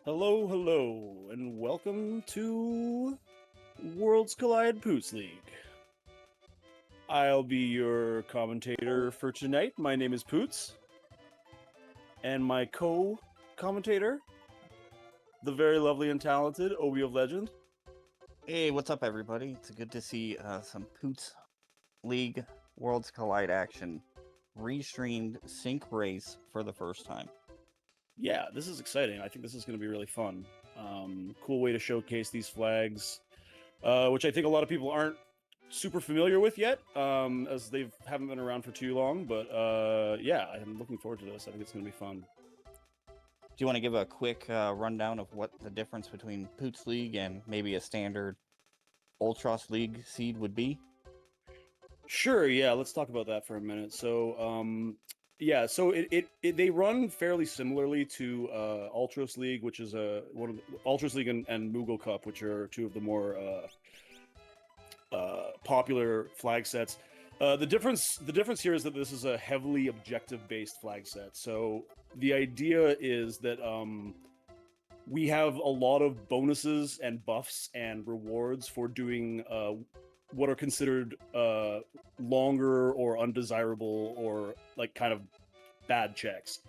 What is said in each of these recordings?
Hello, hello, and welcome to Worlds Collide Poots League. I'll be your commentator for tonight. My name is Poots, and my co-commentator, the very lovely and talented Obi of Legend. Hey, what's up, everybody? It's good to see some Poots League Worlds Collide action. Restreamed sync race for the first time. Yeah, this is exciting. I think this is going to be really fun. Cool way to showcase these flags, which I think a lot of people aren't super familiar with yet, as they haven't been around for too long. But yeah, I'm looking forward to this. I think it's going to be fun. Do you want to give a quick rundown of what the difference between Poots League and maybe a standard Ultros League seed would be? Sure, yeah, let's talk about that for a minute. So, yeah, so they run fairly similarly to Ultros League, which is one of the, Ultros League and Moogle Cup, which are two of the more popular flag sets. The difference here is that this is a heavily objective-based flag set. So the idea is that we have a lot of bonuses and buffs and rewards for doing what are considered longer or undesirable or like kind of bad checks.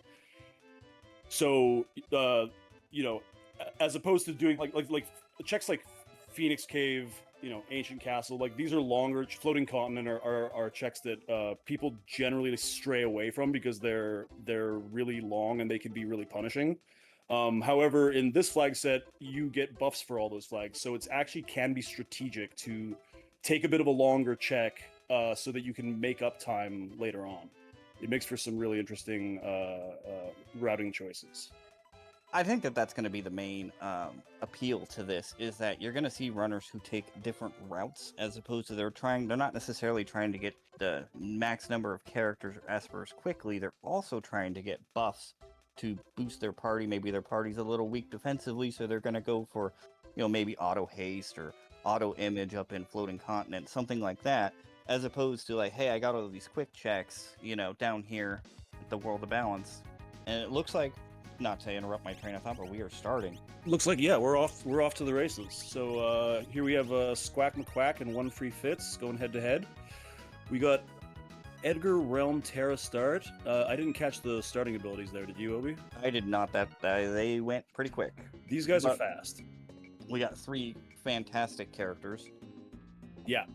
So you know, as opposed to doing like checks like Phoenix Cave, Ancient Castle, like these are longer. Floating Continent are checks that people generally stray away from because they're really long and they can be really punishing. However, in this flag set, you get buffs for all those flags, so it's actually can be strategic to take a bit of a longer check so that you can make up time later on. It makes for some really interesting routing choices. I think that that's going to be the main appeal to this, is that you're going to see runners who take different routes as opposed to they're not necessarily trying to get the max number of characters or espers quickly. They're also trying to get buffs to boost their party. Maybe their party's a little weak defensively, so they're going to go for, maybe auto haste or auto image up in Floating Continent, something like that, as opposed to like, hey, I got all these quick checks, down here at the World of Balance. And it looks like, not to interrupt my train of thought, but we are starting. Looks like, yeah, we're off to the races. So here we have Squack McQuack and One Free Fits going head to head. We got Edgar Realm Terra start. I didn't catch the starting abilities there. Did you, Obi? I did not. That they went pretty quick. These guys are fast. We got 3 fantastic characters. Yeah.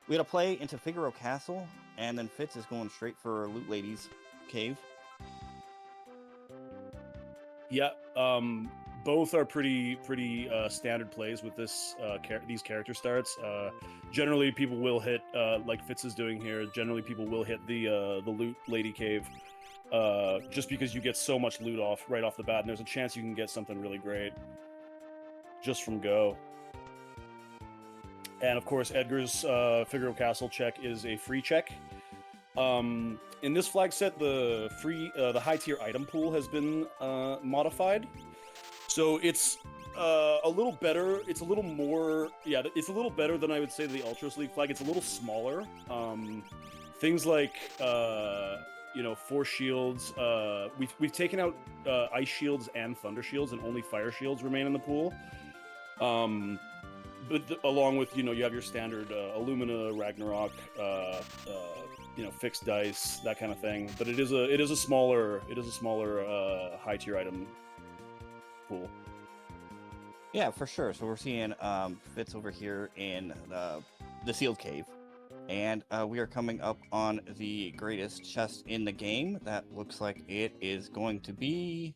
We got to play into Figaro Castle, and then Fitz is going straight for Loot Lady's cave. Yeah. Both are pretty standard plays with these character starts. Generally, people will hit like Fitz is doing here. Generally, people will hit the Loot Lady cave. Just because you get so much loot right off the bat, and there's a chance you can get something really great just from go. And of course, Edgar's Figaro Castle check is a free check. In this flag set, the high tier item pool has been modified, so it's a little better. It's a little more, yeah. It's a little better than I would say the Ultros League flag. It's a little smaller. Things like Force shields. We've taken out ice shields and thunder shields, and only fire shields remain in the pool. But along with you have your standard Illumina, Ragnarok, fixed dice, that kind of thing. But it is a smaller high tier item pool. Yeah, for sure. So we're seeing Fitz over here in the sealed cave. And we are coming up on the greatest chest in the game. That looks like it is going to be...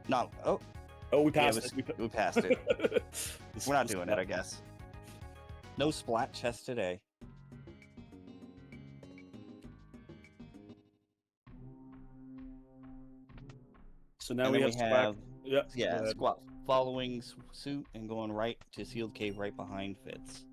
No. Oh, we passed it. We passed it. We're not doing it, I guess. No splat chest today. So now we have Squat following suit and going right to sealed cave right behind Fitz.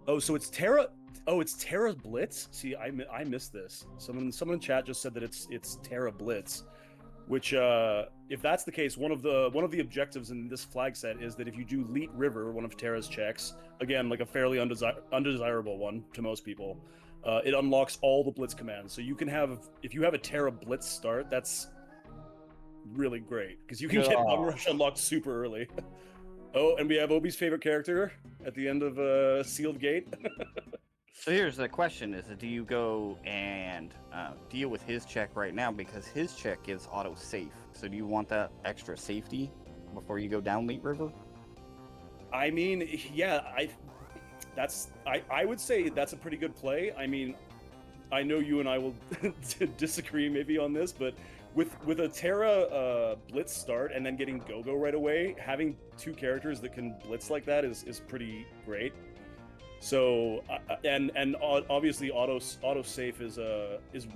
Oh, so it's Terra. Oh, it's Terra Blitz. See, I missed this. Someone in chat just said that it's Terra Blitz, Which, if that's the case, one of the objectives in this flag set is that if you do Leet River, one of Terra's checks, again like a fairly undesirable one to most people, it unlocks all the Blitz commands. So you can have, if you have a Terra Blitz start, that's really great because you can get Bum Rush unlocked super early. Oh, and we have Obi's favorite character at the end of Sealed Gate. So here's the question: is do you go and deal with his check right now, because his check gives auto safe? So do you want that extra safety before you go down Leet River? I mean, yeah, I would say that's a pretty good play. I mean, I know you and I will disagree maybe on this, but with a Terra Blitz start and then getting Go-Go right away, having two characters that can Blitz like that is pretty great. So and obviously auto save is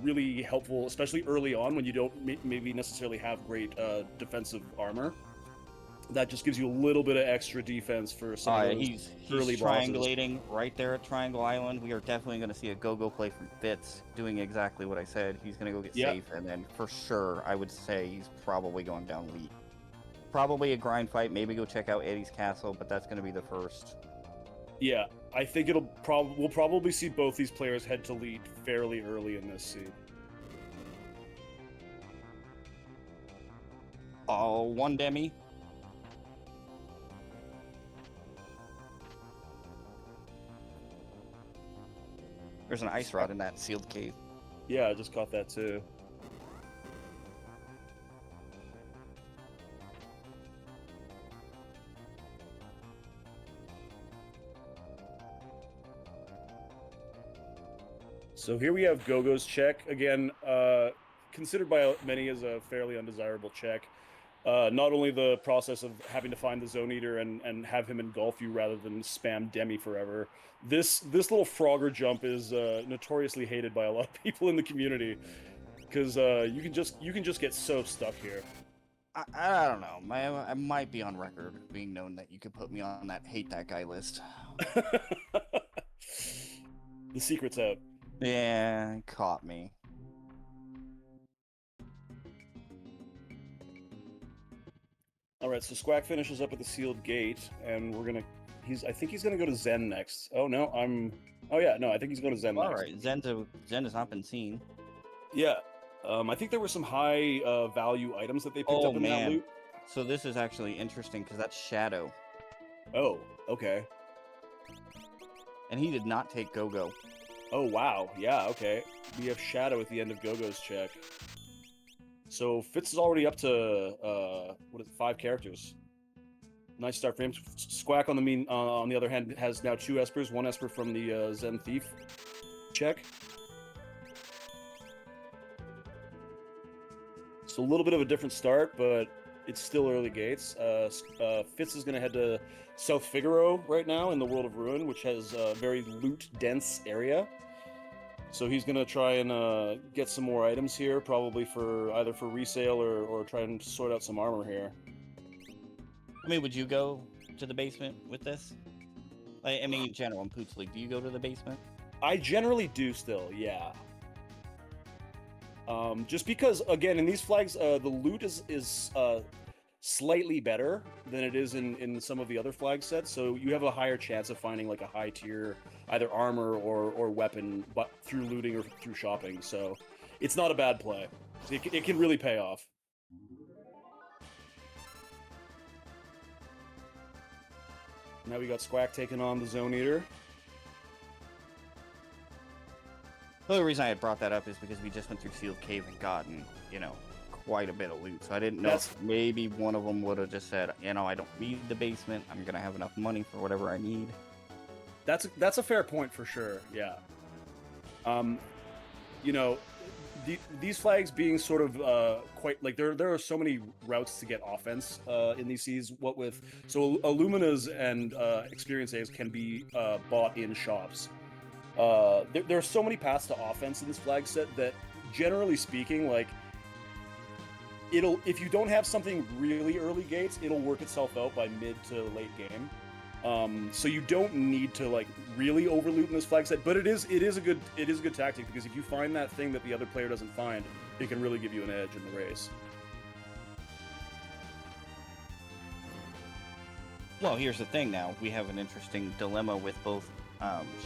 really helpful, especially early on when you don't maybe necessarily have great defensive armor. That just gives you a little bit of extra defense for some of those he's early triangulating right there at Triangle Island. We are definitely going to see a Go-Go play from Fitz, doing exactly what I said. He's going to go get safe, and then for sure, I would say he's probably going down Leet. Probably a grind fight, maybe go check out Eddie's Castle, but that's going to be the first. Yeah, I think we'll probably see both these players head to Leet fairly early in this seed. Oh, one Demi. There's an ice rod in that sealed cave. Yeah, I just caught that too. So here we have Gogo's check. Again, considered by many as a fairly undesirable check. Not only the process of having to find the Zone Eater and have him engulf you rather than spam Demi forever. This little Frogger jump is notoriously hated by a lot of people in the community because you can just get so stuck here. I don't know. I might be on record being known that you could put me on that hate that guy list. The secret's out. Yeah, caught me. All right, so Squack finishes up at the sealed gate, and I think he's gonna go to Zen next. Oh no, oh yeah, no, I think he's going to Zen next. All right, Zen has not been seen. Yeah, I think there were some high value items that they picked up in that loot. So this is actually interesting because that's Shadow. Oh, okay. And he did not take Go-Go. Oh wow, yeah, okay. We have Shadow at the end of Gogo's check. So Fitz is already up to 5 characters. Nice start for him. Squack on the other hand has now 2 Espers, 1 Esper from the Zen Thief check. So a little bit of a different start, but it's still early gates. Fitz is going to head to South Figaro right now in the World of Ruin, which has a very loot-dense area. So he's going to try and get some more items here, probably either for resale or try and sort out some armor here. I mean, would you go to the basement with this? I mean, in general, in Poots League, do you go to the basement? I generally do still, yeah. Just because, again, in these flags, the loot is slightly better than it is in some of the other flag sets, so you have a higher chance of finding like a high tier either armor or weapon, but through looting or through shopping. So it's not a bad play. It can really pay off. Now we got Squack taking on the Zone Eater. The only reason I had brought that up is because we just went through Sealed Cave and gotten, quite a bit of loot. So I didn't know if maybe one of them would have just said, I don't need the basement. I'm going to have enough money for whatever I need. That's a fair point for sure, yeah. These flags being sort of quite like there are so many routes to get offense in these seas. So Illuminas and Experience A's can be bought in shops. There are so many paths to offense in this flag set that, generally speaking, like if you don't have something really early gates, it'll work itself out by mid to late game. So you don't need to like really overloot in this flag set, but it is a good tactic, because if you find that thing that the other player doesn't find, it can really give you an edge in the race. Well, here's the thing now. We have an interesting dilemma with both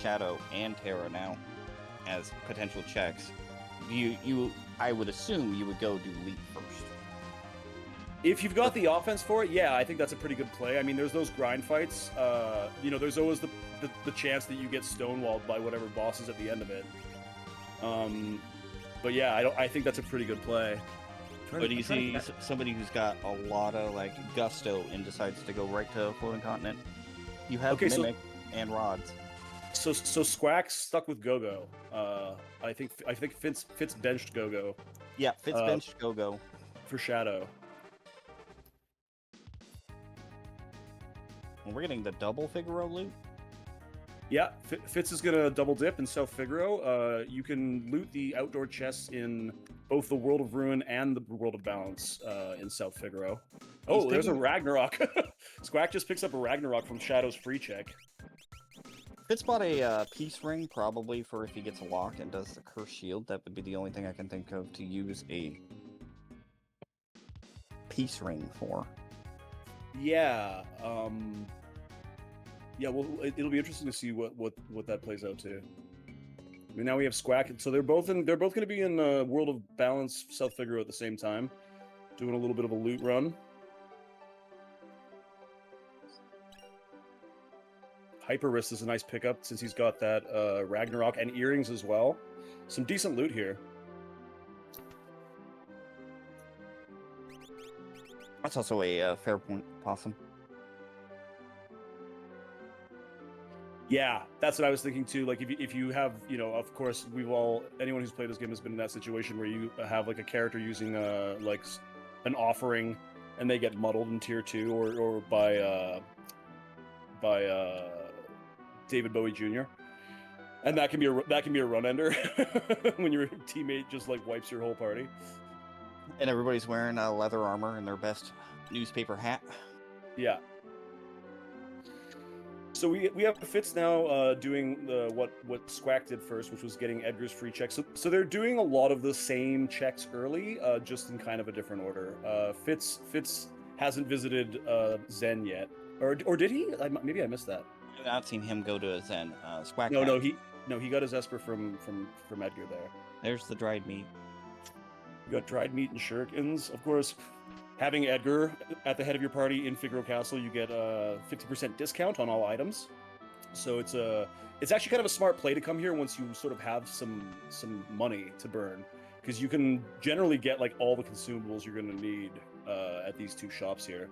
Shadow and Terra now as potential checks. I would assume you would go do Leap first. If you've got the offense for it, yeah, I think that's a pretty good play. I mean, there's those grind fights. There's always the chance that you get stonewalled by whatever boss is at the end of it. But yeah, I think that's a pretty good play. But you see somebody who's got a lot of like gusto and decides to go right to Floating Continent. You have Mimic and Rods. So Squack's stuck with Go-Go. I think Fitz benched Go-Go. Yeah, Fitz benched Go-Go for Shadow. And we're getting the double Figaro loot. Yeah, Fitz is gonna double dip in South Figaro. You can loot the outdoor chests in both the World of Ruin and the World of Balance in South Figaro. Oh, there's a Ragnarok. Squack just picks up a Ragnarok from Shadow's free check. Fitz bought a peace ring, probably for if he gets a lock and does the curse shield. That would be the only thing I can think of to use a peace ring for. Yeah. Yeah, well, it'll be interesting to see what that plays out to. I mean, now we have Squack, so they're both going to be in World of Balance South Figaro at the same time, doing a little bit of a loot run. Hyper Wrist is a nice pickup since he's got that Ragnarok and earrings as well. Some decent loot here. That's also a fair point, Possum. Yeah, that's what I was thinking too. Like if you have, of course, anyone who's played this game has been in that situation where you have like a character using like an offering and they get muddled in tier 2 or by David Bowie Jr. And that can be a run ender when your teammate just like wipes your whole party. And everybody's wearing leather armor and their best newspaper hat. Yeah. So we have Fitz now doing what Squack did first, which was getting Edgar's free check. So they're doing a lot of the same checks early, just in kind of a different order. Fitz hasn't visited Zen yet, or did he? Maybe I missed that. I've not seen him go to a Zen. Squack. No, he got his Esper from Edgar there. There's the dried meat. You got dried meat and shurikens, of course. Having Edgar at the head of your party in Figaro Castle, you get a 50% discount on all items. So it's actually kind of a smart play to come here once you sort of have some money to burn, because you can generally get like all the consumables you're going to need at these two shops here.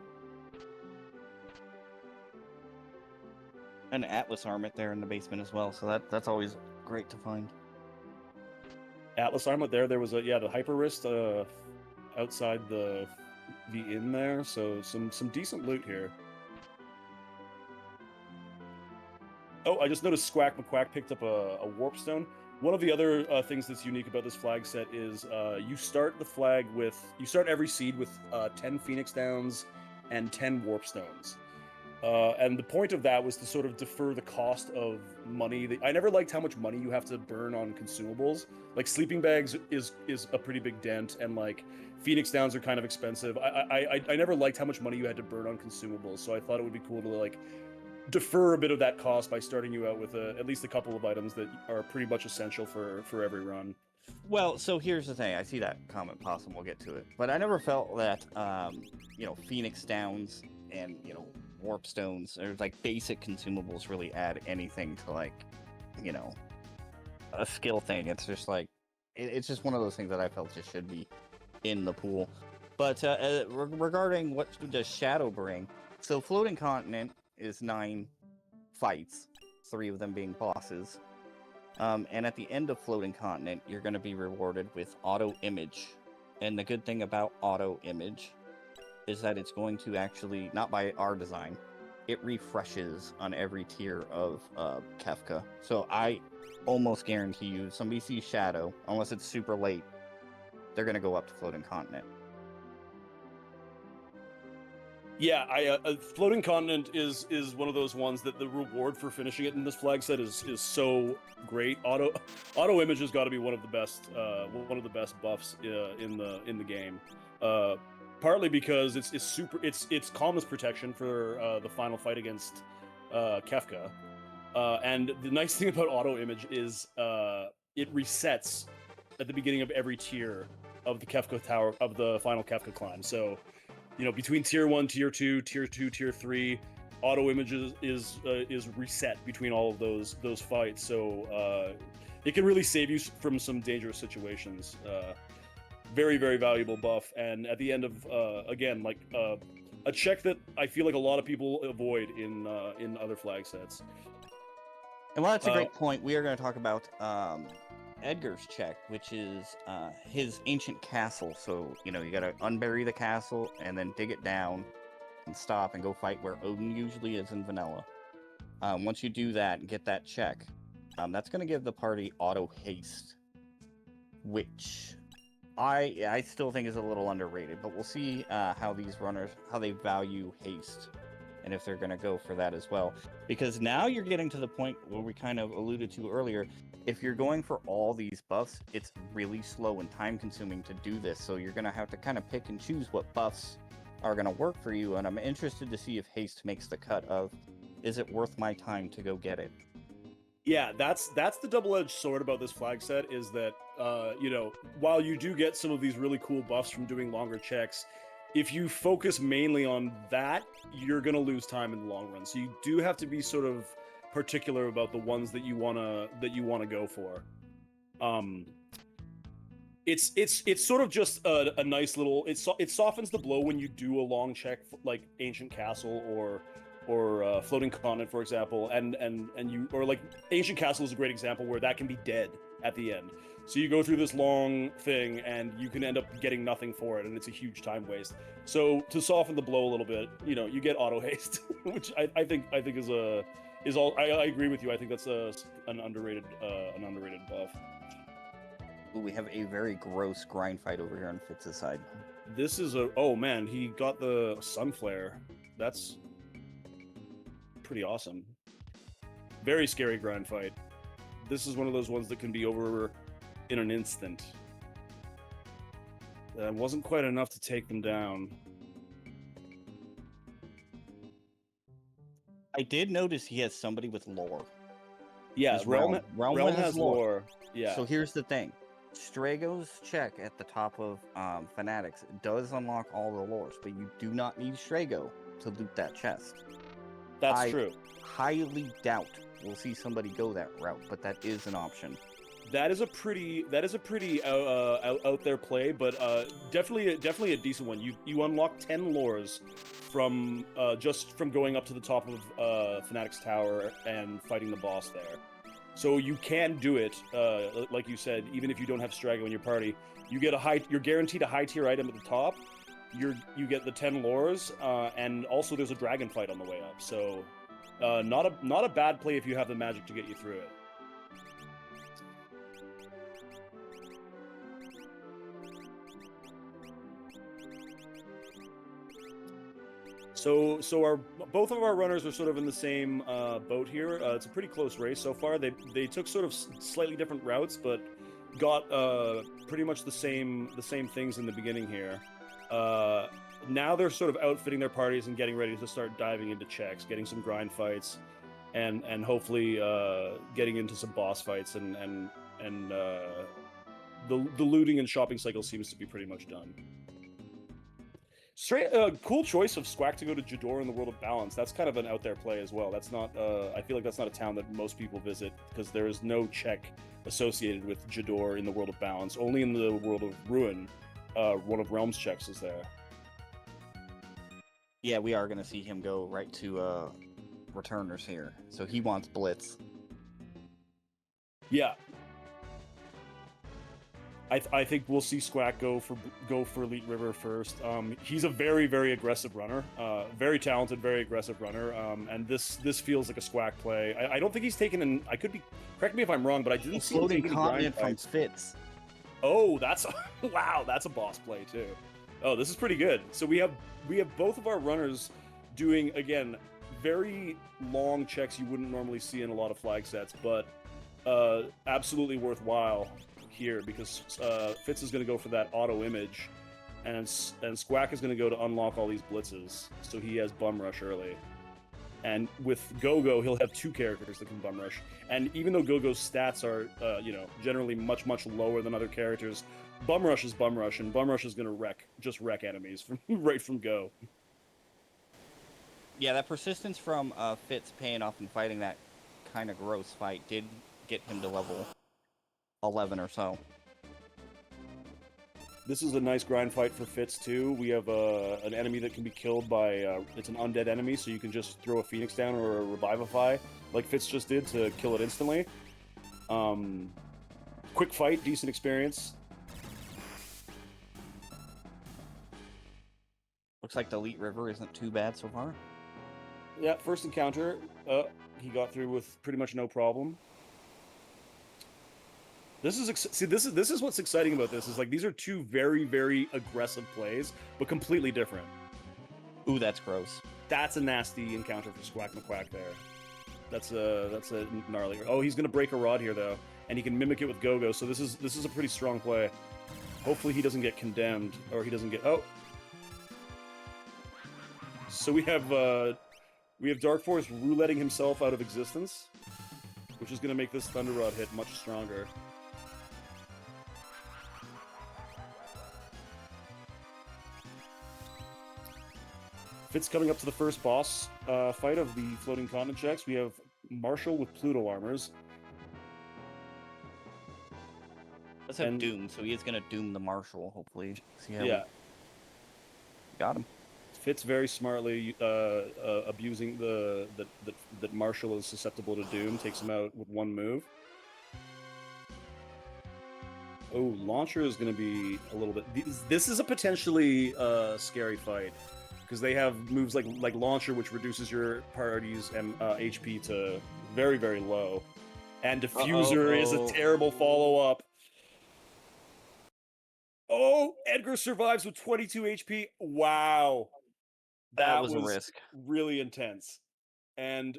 An Atlas Armlet there in the basement as well, so that's always great to find. Atlas Armlet there was the Hyper Wrist outside the inn there, so some decent loot here. Oh, I just noticed Squack McQuack picked up a warp stone. One of the other things that's unique about this flag set is you start every seed with 10 Phoenix Downs and 10 warp stones. And the point of that was to sort of defer the cost of money. I never liked how much money you have to burn on consumables. Like sleeping bags is a pretty big dent, and like Phoenix Downs are kind of expensive. I never liked how much money you had to burn on consumables, so I thought it would be cool to like defer a bit of that cost by starting you out with at least a couple of items that are pretty much essential for every run. Well, so here's the thing. I see that comment, Possum. We'll get to it, but I never felt that Phoenix Downs and warp stones or like basic consumables really add anything to like a skill thing. It's just like it's just one of those things that I felt just should be in the pool. But regarding what does Shadow bring, so Floating Continent is 9 fights, 3 of them being bosses, and at the end of Floating Continent you're going to be rewarded with auto image. And the good thing about auto image is that it's going to actually, not by our design, it refreshes on every tier of Kefka. So I almost guarantee you, somebody sees Shadow, unless it's super late, they're going to go up to Floating Continent. Yeah, Floating Continent is one of those ones that the reward for finishing it in this flag set is so great. Auto image has got to be one of the best buffs in the game. partly because it's calmness protection for the final fight against Kefka. And the nice thing about auto image is it resets at the beginning of every tier of the Kefka tower of the final Kefka climb. So, between tier 1, tier 2, tier 2, tier 3, auto images is reset between all of those fights. So it can really save you from some dangerous situations. Very, very valuable buff. And at the end of again, like a check that I feel like a lot of people avoid in other flag sets. And while that's a great point, we are going to talk about Edgar's check, which is his ancient castle. So, you got to unbury the castle and then dig it down and stop and go fight where Odin usually is in vanilla. Once you do that and get that check, that's going to give the party auto haste, which I still think is a little underrated, but we'll see how these runners, how they value haste, and if they're going to go for that as well. Because now you're getting to the point where we kind of alluded to earlier. If you're going for all these buffs, it's really slow and time consuming to do this, so you're going to have to kind of pick and choose what buffs are going to work for you, and I'm interested to see if haste makes the cut of, is it worth my time to go get it? Yeah, that's the double-edged sword about this flag set, is that while you do get some of these really cool buffs from doing longer checks, if you focus mainly on that, you're gonna lose time in the long run. So you do have to be sort of particular about the ones that you wanna go for. It's sort of just a nice little. It softens the blow when you do a long check like Ancient Castle or Floating Continent, for example, and you, or like Ancient Castle is a great example where that can be dead at the end. So you go through this long thing and you can end up getting nothing for it, and it's a huge time waste. So to soften the blow a little bit, you get auto haste, which I think is all. I agree with you. I think that's an underrated buff. Ooh, we have a very gross grind fight over here on Fitz's side. This is oh man, he got the Sun Flare. That's pretty awesome. Very scary grind fight. This is one of those ones that can be over in an instant. That wasn't quite enough to take them down. I did notice he has somebody with lore. Yeah, Realm has lore. Yeah. So here's the thing. Strago's check at the top of Fanatics does unlock all the lores, but you do not need Strago to loot that chest. That's true. Highly doubt we'll see somebody go that route, but that is an option. That is a pretty out there play, but definitely a decent one. You unlock 10 lores from just from going up to the top of Fanatic's Tower and fighting the boss there. So you can do it, like you said, even if you don't have Strago in your party. You're guaranteed a high tier item at the top. You get the 10 lores, and also there's a dragon fight on the way up. So not a bad play if you have the magic to get you through it. So both of our runners are sort of in the same boat here. It's a pretty close race so far. They took sort of slightly different routes, but got pretty much the same things in the beginning here. Now they're sort of outfitting their parties and getting ready to start diving into checks, getting some grind fights, and hopefully getting into some boss fights, and the looting and shopping cycle seems to be pretty much done. Cool choice of Squack to go to Jador in the World of Balance. That's kind of an out there play as well. That's not. I feel like that's not a town that most people visit because there is no check associated with Jador in the World of Balance. Only in the World of Ruin, one of Realms checks is there. Yeah, we are going to see him go right to returners here. So he wants Blitz. Yeah. I think we'll see Squack go for Elite River first. He's a very, very aggressive runner, very talented, very aggressive runner, and this feels like a Squack play. I don't think he's taken an. I could be, correct me if I'm wrong, but I didn't see him Floating take any Continent grind from fights. Fitz. Oh, that's wow, that's a boss play too. Oh, this is pretty good. So we have both of our runners doing, again, very long checks you wouldn't normally see in a lot of flag sets, but absolutely worthwhile here because Fitz is going to go for that auto image, and Squack is going to go to unlock all these blitzes, so he has Bum Rush early. And with Go-Go, he'll have 2 characters that can Bum Rush. And even though Go-Go's stats are, generally much lower than other characters, Bum Rush is Bum Rush, and Bum Rush is going to wreck enemies right from go. Yeah, that persistence from Fitz paying off and fighting that kind of gross fight did get him to level 11 or so. This is a nice grind fight for Fitz, too. We have an enemy that can be killed by... it's an undead enemy, so you can just throw a Phoenix down or a Revivify, like Fitz just did, to kill it instantly. Quick fight, decent experience. Looks like the Elite River isn't too bad so far. Yeah, first encounter, he got through with pretty much no problem. This is what's exciting about this, is like these are 2 very, very aggressive plays, but completely different. Ooh, that's gross. That's a nasty encounter for Squack McQuack there. That's a gnarly. Oh, he's gonna break a rod here though, and he can mimic it with Go-Go. So this is a pretty strong play. Hopefully he doesn't get condemned, or he doesn't get. Oh, so we have Dark Force rouletting himself out of existence, which is gonna make this Thunder Rod hit much stronger. Fitz coming up to the first boss fight of the Floating Continent checks. We have Marshall with Pluto armors. Let's have Doom, so he is going to Doom the Marshall, hopefully. See how yeah. Got him. Fitz very smartly abusing that Marshall is susceptible to Doom, takes him out with 1 move. Oh, Launcher is going to be a little bit... This is a potentially scary fight, because they have moves like Launcher, which reduces your party's HP to very, very low. And Diffuser is a terrible follow-up. Oh, Edgar survives with 22 HP. Wow. That was a risk. Really intense. And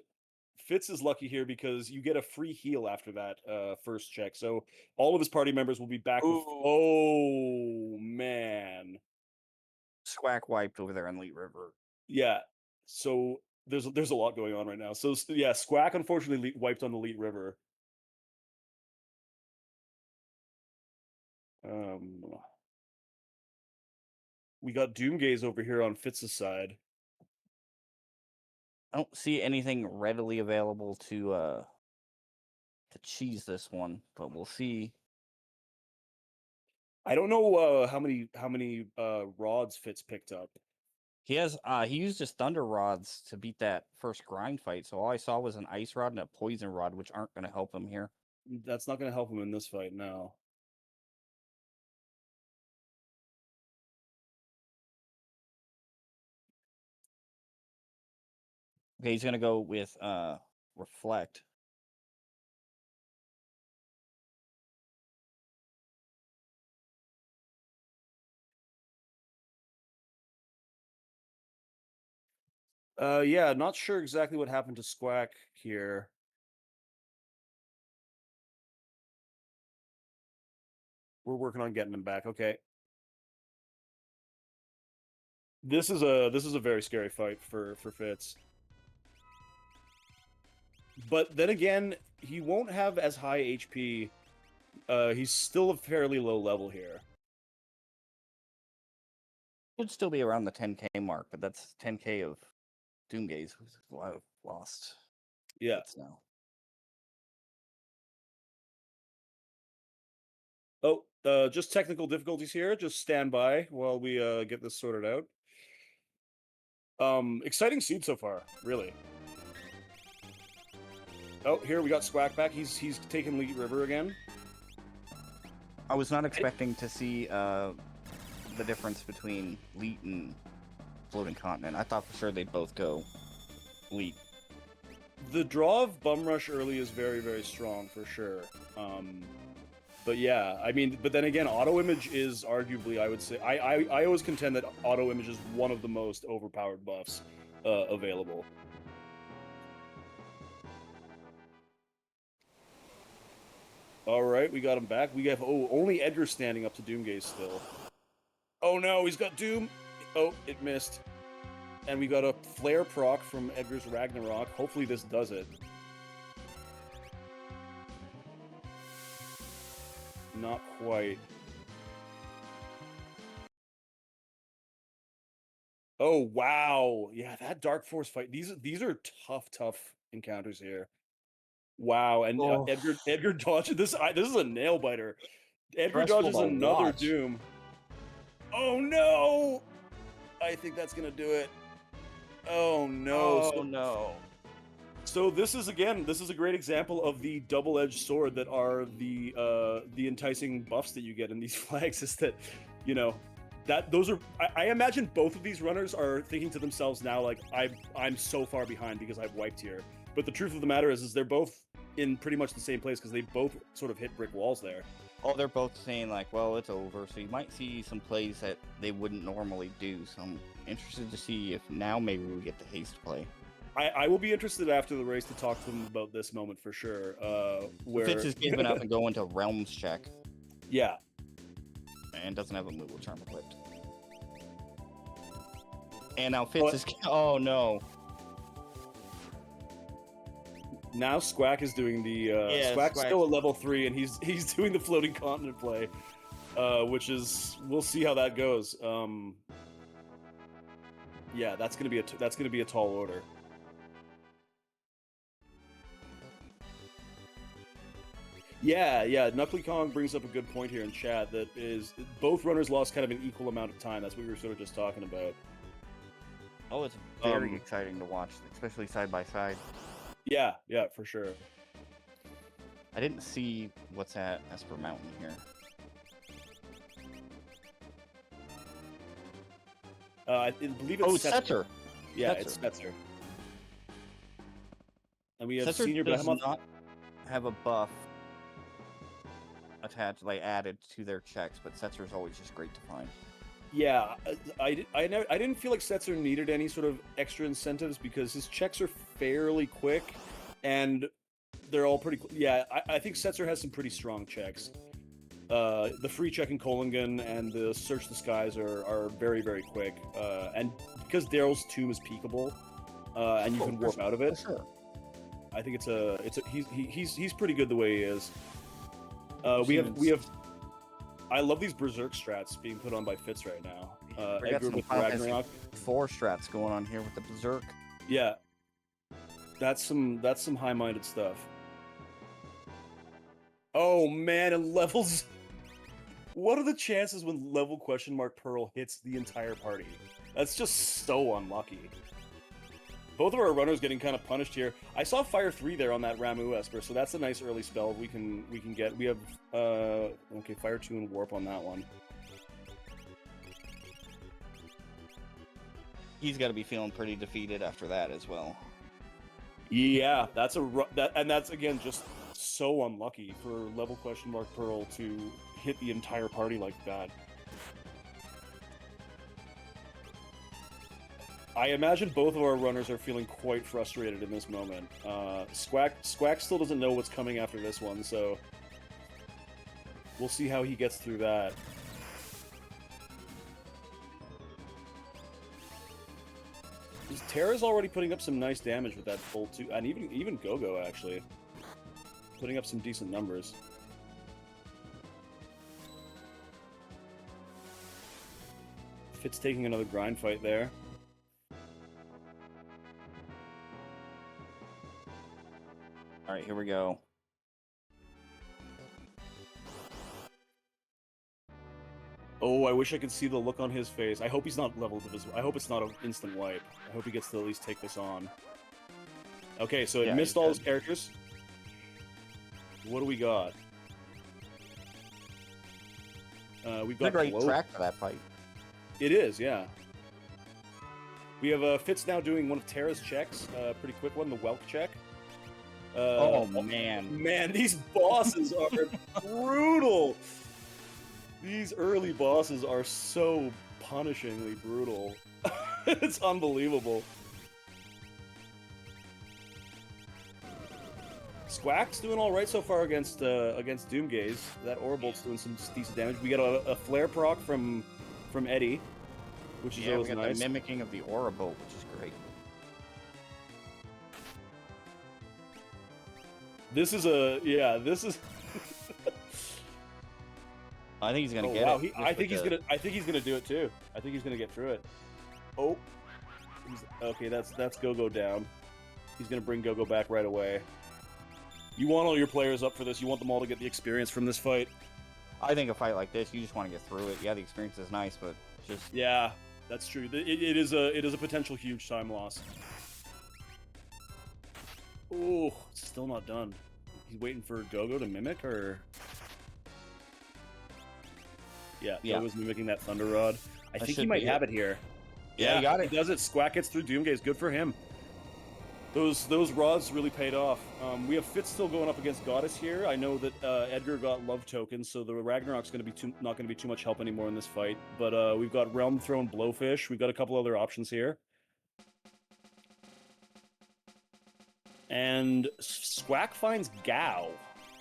Fitz is lucky here because you get a free heal after that first check. So all of his party members will be back with... Oh, man. Squack wiped over there on Elite River. Yeah. So there's a lot going on right now. So yeah, Squack unfortunately wiped on the Elite River. We got Doomgaze over here on Fitz's side. I don't see anything readily available to cheese this one, but we'll see. I don't know how many rods Fitz picked up. He used his Thunder Rods to beat that first grind fight, so all I saw was an Ice Rod and a Poison Rod, which aren't going to help him here. That's not going to help him in this fight, no. Okay, he's going to go with Reflect. Yeah, not sure exactly what happened to Squack here. We're working on getting him back. Okay. This is a very scary fight for Fitz. But then again, he won't have as high HP. He's still a fairly low level here. Would still be around the 10k mark, but that's 10k of Doomgaze, who's lost. Yeah. Now. Oh, just technical difficulties here. Just stand by while we get this sorted out. Exciting seed so far, really. Oh, here we got Squack back. He's taken Elite River again. I was not expecting to see the difference between Elite and Floating Continent. I thought for sure they'd both go Elite. The draw of Bum Rush early is very, very strong for sure. But yeah, I mean, but then again, Auto Image is arguably, I would say, I always contend that Auto Image is one of the most overpowered buffs available. All right, we got him back. We have only Edgar standing up to Doomgaze still. Oh no, he's got Doom. Oh, it missed. And we got a flare proc from Edgar's Ragnarok. Hopefully this does it. Not quite. Oh wow. Yeah, that Dark Force fight. These are tough encounters here. Wow, and Oh, Edgar dodges this. This is a nail biter. Edgar stressful dodges to another watch. Doom. Oh no! I think that's gonna do it. Oh no! Oh no. So this is a great example of the double-edged sword that are the enticing buffs that you get in these flags. Is that, you know, that those are I imagine both of these runners are thinking to themselves now like I'm so far behind because I've wiped here. But the truth of the matter is they're both in pretty much the same place because they both sort of hit brick walls there. Oh, they're both saying like, well, it's over. So you might see some plays that they wouldn't normally do. So I'm interested to see if now maybe we get the haste play. I will be interested after the race to talk to them about this moment for sure. Where Fitz is giving up and going to realms check yeah, and doesn't have a move charm equipped. And now Fitz is. Oh no. now Squack is doing the Squack's still at level 3 and he's doing the floating continent play, which is we'll see how that goes. Yeah, that's gonna be a tall order. Yeah, Knuckly Kong brings up a good point here in chat that is both runners lost kind of an equal amount of time. That's what we were sort of just talking about. Oh, it's very exciting to watch, especially side by side. Yeah, for sure. I didn't see what's at Esper Mountain here. I believe it's Setzer. Yeah, Setzer. it's Setzer. And we have Setzer Senior does Behemoth. not have a buff attached, like added to their checks, but Setzer is always just great to find. Yeah, I didn't feel like Setzer needed any sort of extra incentives because his checks are fairly quick, and they're all pretty. Yeah, I think Setzer has some pretty strong checks. The free check in Kolingen and the Search the Skies are very quick, and because Daryl's tomb is peekable, and you can warp out of it. Sure. I think he's pretty good the way he is. We have. I love these Berserk strats being put on by Fitz right now. We got Edgar some with Ragnarok. 4 strats going on here with the Berserk. Yeah, that's some high-minded stuff. Oh man, and levels. What are the chances when level ? Pearl hits the entire party? That's just so unlucky. Both of our runners getting kind of punished here. I saw Fire 3 there on that Ramu Esper, so that's a nice early spell we can get. We have okay, Fire 2 and Warp on that one. He's got to be feeling pretty defeated after that as well. Yeah, that's again just so unlucky for level ? Pearl to hit the entire party like that. I imagine both of our runners are feeling quite frustrated in this moment. Squack still doesn't know what's coming after this one, so we'll see how he gets through that. Terra's already putting up some nice damage with that full 2, and even Go-Go actually putting up some decent numbers. Fitz taking another grind fight there. All right, here we go. Oh, I wish I could see the look on his face. I hope he's not level divisible. I hope it's not an instant wipe. I hope he gets to at least take this on. Okay, so it missed all his characters. What do we got? We've got a great track for that fight. It is, yeah. We have Fitz now doing one of Terra's checks, pretty quick one, the Welk check. Oh man, man, these bosses are brutal. These early bosses are so punishingly brutal. It's unbelievable. Squack's doing all right so far against Doomgaze. That Orbolt's doing some decent damage. We got a flare proc from from Eddie, which is Yeah, we always got nice. the mimicking of the Aura Bolt, which is great. This is a This is. I think he's gonna Oh get wow! it. I think he's gonna. I think he's gonna do it too. I think he's gonna get through it. Oh, okay. That's Go-Go down. He's gonna bring Go-Go back right away. You want all your players up for this. You want them all to get the experience from this fight. I think a fight like this, you just want to get through it. Yeah, the experience is nice, but just Yeah, that's true. It is a potential huge time loss. Oh, it's still not done. He's waiting for Go-Go to mimic, or yeah, Go-Go's mimicking that Thunder Rod. I think he might have it here. Yeah, he got it. He does it. Squack gets through Doomgaze. Good for him. Those rods really paid off. We have Fitz still going up against Goddess here. I know that Edgar got love tokens, so the Ragnarok's going to be not going to be too much help anymore in this fight. But we've got Realm Throne Blowfish. We've got a couple other options here. And Squack finds Gao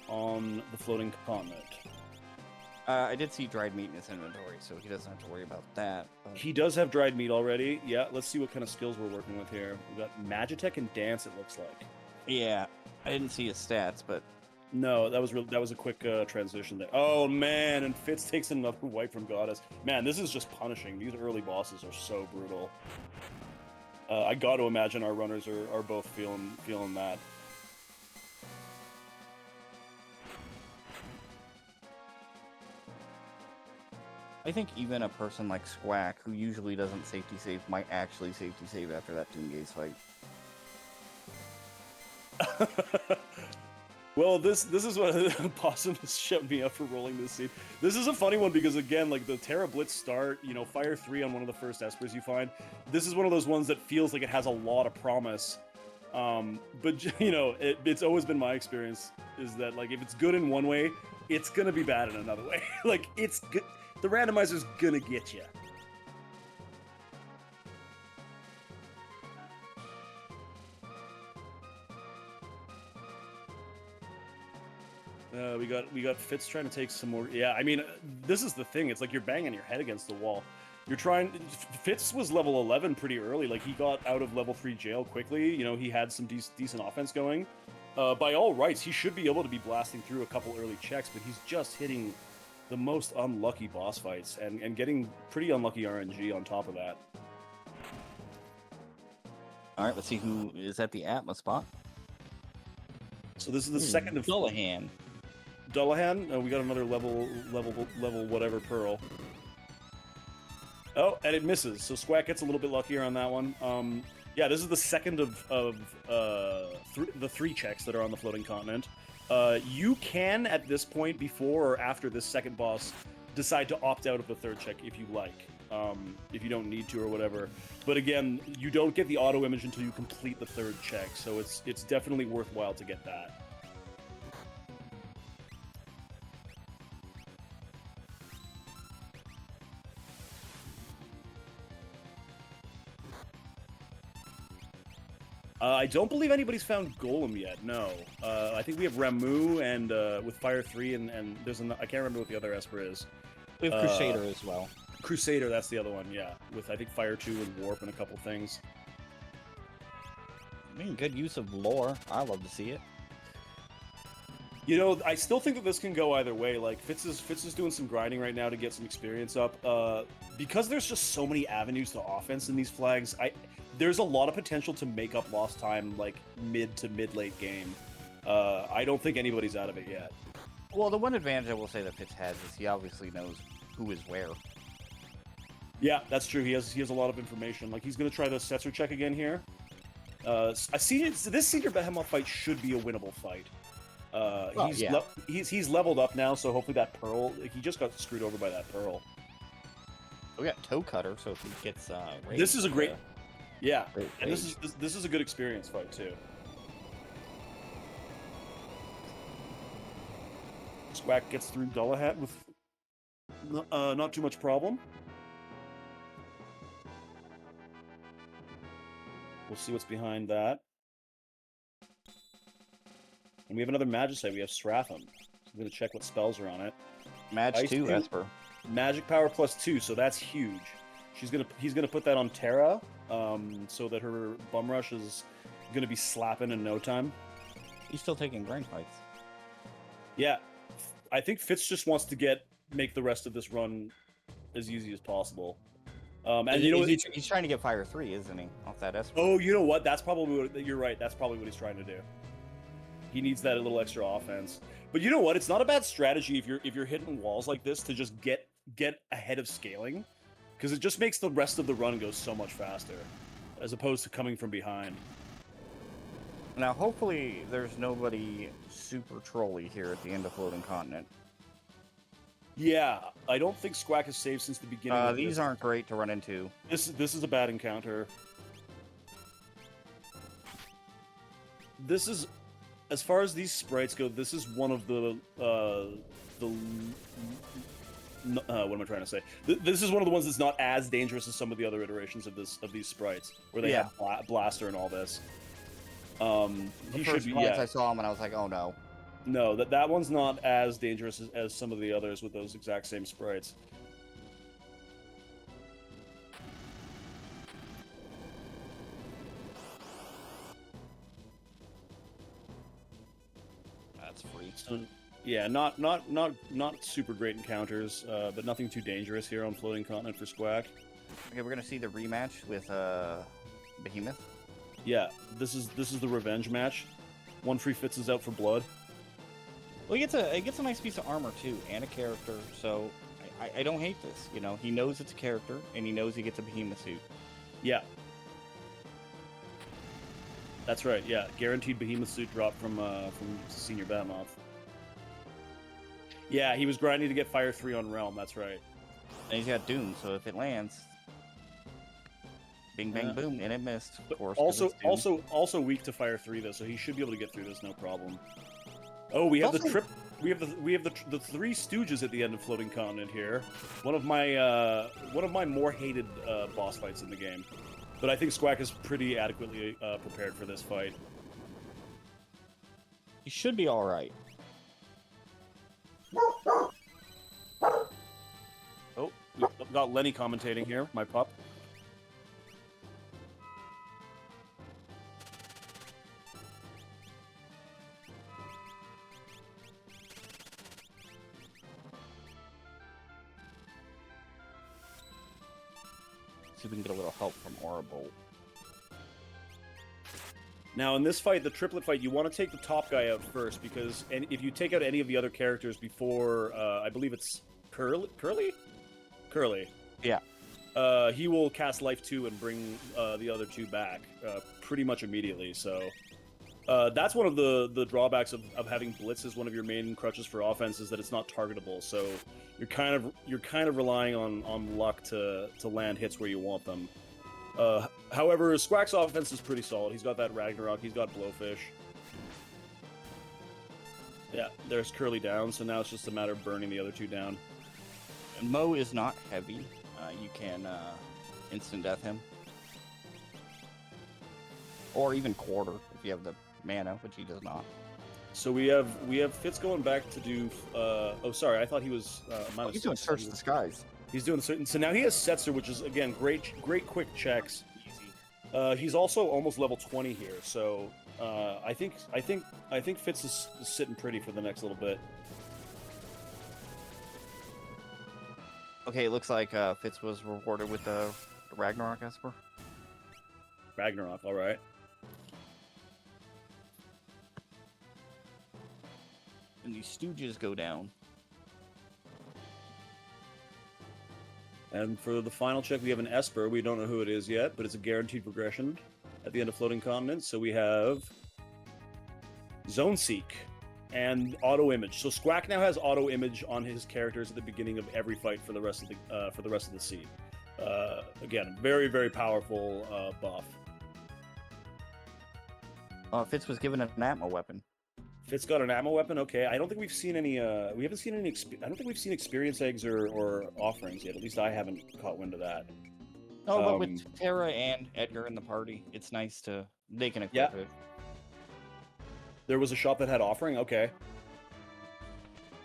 on the floating continent. I did see dried meat in his inventory, so he doesn't have to worry about that. But... He does have dried meat already. Yeah, let's see what kind of skills we're working with here. We've got Magitech and Dance, it looks like. Yeah, I didn't see his stats, but... No, that was a quick transition there. Oh, man, and Fitz takes another wipe from Goddess. Man, this is just punishing. These early bosses are so brutal. I got to imagine our runners are both feeling that. I think even a person like Squack, who usually doesn't safety save, might actually safety save after that Doomgaze fight. Well, this is what Possum has shut me up for rolling this scene. This is a funny one because, again, like the Terra Blitz start, you know, Fire 3 on one of the first Espers you find. This is one of those ones that feels like it has a lot of promise. But, you know, it's always been my experience is that, like, if it's good in one way, it's gonna be bad in another way. Like, it's good. The randomizer's gonna get you. We got Fitz trying to take some more. Yeah, I mean, this is the thing. It's like you're banging your head against the wall. You're trying. Fitz was level 11 pretty early. Like he got out of level 3 jail quickly. You know, he had some decent offense going. By all rights, he should be able to be blasting through a couple early checks, but he's just hitting the most unlucky boss fights and getting pretty unlucky RNG on top of that. All right, let's see who is at the Atma spot. So this is the second of Dullahan. Dullahan. We got another level whatever pearl. Oh, and it misses. So Squack gets a little bit luckier on that one. Yeah, this is the second of the 3 checks that are on the floating continent. You can, at this point, before or after this second boss, decide to opt out of the 3rd check if you like. If you don't need to or whatever. But again, you don't get the auto image until you complete the 3rd check, so it's definitely worthwhile to get that. I don't believe anybody's found Golem yet, no. I think we have Ramu and with Fire 3 and there's I can't remember what the other Esper is. We have Crusader as well. Crusader, that's the other one, yeah. With, I think, Fire 2 and Warp and a couple things. I mean, good use of lore. I love to see it. You know, I still think that this can go either way. Like, Fitz is doing some grinding right now to get some experience up. Because there's just so many avenues to offense in these flags, there's a lot of potential to make up lost time, like, mid to mid-late game. I don't think anybody's out of it yet. Well, the one advantage I will say that Fitz has is he obviously knows who is where. Yeah, that's true. He has a lot of information. Like, he's going to try the Setzer check again here. This Senior Behemoth fight should be a winnable fight. He's leveled up now, so hopefully that Pearl... He just got screwed over by that Pearl. We got Toe Cutter, so if he gets raised, this is a great... Yeah, great and this is a good experience fight, too. Squack gets through Dullahan with not too much problem. We'll see what's behind that. And we have another Magicite. We have Stratham. So I'm going to check what spells are on it. Match Ice 2, two. Esper. Magic power +2, so that's huge. He's gonna put that on Terra, so that her bum rush is gonna be slapping in no time. He's still taking rank fights. Yeah, I think Fitz just wants to make the rest of this run as easy as possible. And you know what? He's trying to get Fire 3, isn't he? Off that Esper. Oh, you know what? That's probably what, you're right. That's probably what he's trying to do. He needs that little extra offense. But you know what? It's not a bad strategy if you're hitting walls like this to just get ahead of scaling, because it just makes the rest of the run go so much faster, as opposed to coming from behind. Now, hopefully, there's nobody super trolly here at the end of Floating Continent. Yeah, I don't think Squack has saved since the beginning. These aren't great to run into. This is a bad encounter. This is, as far as these sprites go, this is one of the what am I trying to say? This is one of the ones that's not as dangerous as some of the other iterations of these sprites, where they have Blaster and all this. He should be. Yeah. I saw him and I was like, oh no. No, that one's not as dangerous as some of the others with those exact same sprites. That's free. So, yeah, not super great encounters, but nothing too dangerous here on Floating Continent for Squack. Okay, we're gonna see the rematch with Behemoth. Yeah, this is the revenge match. One free Fitz is out for blood. Well, it gets a nice piece of armor too, and a character. So I don't hate this. You know, he knows it's a character, and he knows he gets a Behemoth suit. Yeah, that's right. Yeah, guaranteed Behemoth suit drop from Senior Batmoth. Yeah, he was grinding to get Fire 3 on Realm. That's right. And he's got Doom, so if it lands, bing bang boom, and it missed. Of course. Also weak to Fire 3 though, so he should be able to get through this no problem. Oh, we have the trip. We have the three Stooges at the end of Floating Continent here. One of my more hated boss fights in the game, but I think Squack is pretty adequately prepared for this fight. He should be all right. Oh, we've got Lenny commentating here, my pup. See if we can get a little help from Aura Bolt. Now, in this fight, the triplet fight, you want to take the top guy out first, because if you take out any of the other characters before, I believe it's Curly? Yeah. He will cast Life 2 and bring the other two back pretty much immediately, so... that's one of the drawbacks of having Blitz as one of your main crutches for offense, is that it's not targetable, so you're kind of relying on luck to land hits where you want them. However, Squack's offense is pretty solid. He's got that Ragnarok, he's got Blowfish. Yeah, there's Curly down, so now it's just a matter of burning the other two down. And Mo is not heavy. You can instant death him. Or even quarter, if you have the mana, which he does not. So we have Fitz going back to do. Oh, sorry, I thought he was. He's doing Search the Skies. He's doing certain. So now he has Setzer, which is again great quick checks. Easy. He's also almost level 20 here, so I think Fitz is sitting pretty for the next little bit. Okay, it looks like Fitz was rewarded with the Ragnarok Esper. Ragnarok, all right. And these Stooges go down. And for the final check, we have an Esper. We don't know who it is yet, but it's a guaranteed progression at the end of Floating Continent. So we have Zone Seek and Auto Image. So Squack now has Auto Image on his characters at the beginning of every fight for the rest of the seed. Again, very, very powerful buff. Fitz was given an Atma weapon. Fitz got an ammo weapon. Okay, I don't think we've seen any. We haven't seen any. I don't think we've seen experience eggs or offerings yet. At least I haven't caught wind of that. Oh, but with Terra and Edgar in the party, it's nice to they can equip it. There was a shop that had offering. Okay.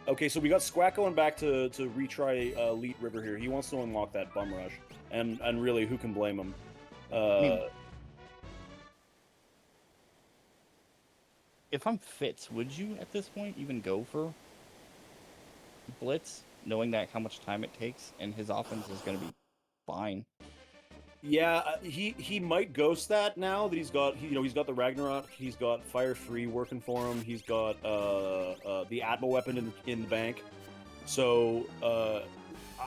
Okay, so we got Squack going back to retry Elite River here. He wants to unlock that Bum Rush, and really, who can blame him? I mean, if I'm Fitz, would you at this point even go for Blitz, knowing that how much time it takes and his offense is going to be fine? Yeah, he might ghost that now that he's got he's got the Ragnarok, he's got Fire 3 working for him, he's got the Atma weapon in the bank. So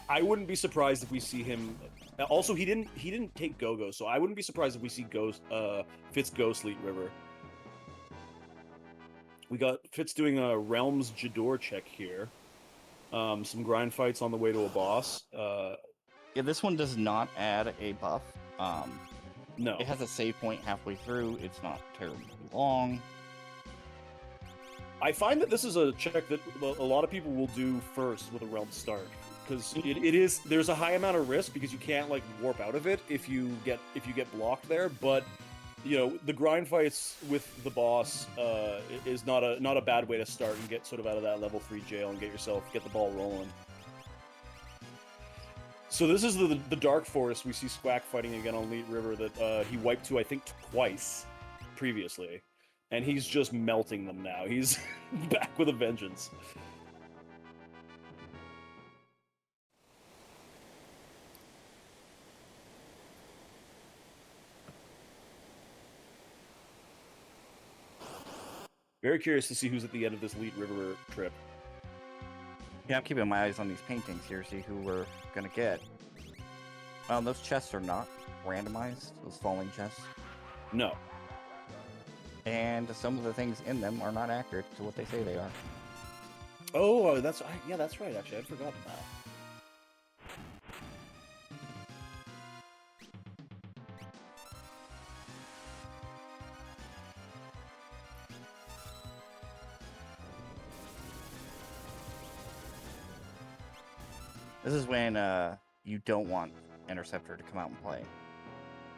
I wouldn't be surprised if we see him. Also, he didn't take Go-Go, so I wouldn't be surprised if we see Fitz Ghost Elite River. We got Fitz doing a Realms Jador check here. Some grind fights on the way to a boss. Yeah, this one does not add a buff. No. It has a save point halfway through. It's not terribly long. I find that this is a check that a lot of people will do first with a realm start, because there's a high amount of risk because you can't like warp out of it if you get blocked there. But the grind fights with the boss is not a bad way to start and get sort of out of that level 3 jail and get the ball rolling. So this is the Dark Forest we see Squack fighting again on Elite River that he wiped to, I think, twice previously. And he's just melting them now. He's back with a vengeance. Very curious to see who's at the end of this Elite River trip. Yeah, I'm keeping my eyes on these paintings here, see who we're gonna get. Those chests are not randomized, those falling chests. No. And some of the things in them are not accurate to what they say they are. Oh, that's right, actually. I'd forgotten that. This is when you don't want Interceptor to come out and play.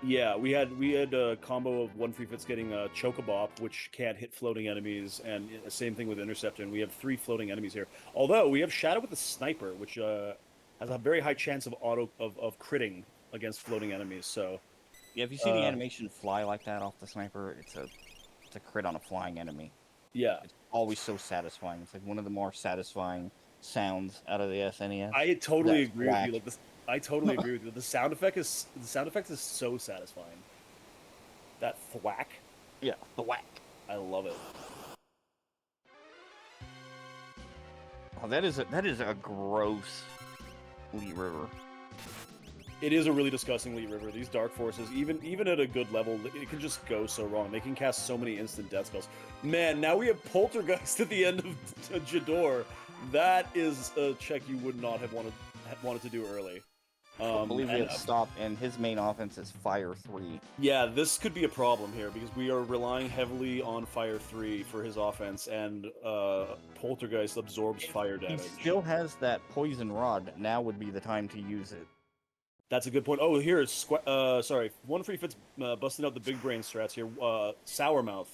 Yeah, we had a combo of one free Fitz getting Chocobop, which can't hit floating enemies, and same thing with Interceptor, and we have 3 floating enemies here. Although we have Shadow with the Sniper, which has a very high chance of critting against floating enemies. So yeah, if you see the animation fly like that off the sniper, it's a crit on a flying enemy. Yeah, it's always so satisfying. It's like one of the more satisfying sounds out of the SNES. I totally agree with you. Like this, I totally agree with you. The sound effect is so satisfying. That thwack. Yeah, thwack. I love it. Oh, that is a gross Elite River. It is a really disgusting Elite River. These Dark Forces, even at a good level, it can just go so wrong. They can cast so many instant death spells. Man, now we have Poltergeist at the end of Jador. That is a check you would not have wanted to do early. I believe we have Stop, and his main offense is Fire 3. Yeah, this could be a problem here because we are relying heavily on Fire 3 for his offense, and Poltergeist absorbs fire damage. He still has that Poison Rod. Now would be the time to use it. That's a good point. Oh, here is sorry, one free Fitz busting out the big brain strats here. Sourmouth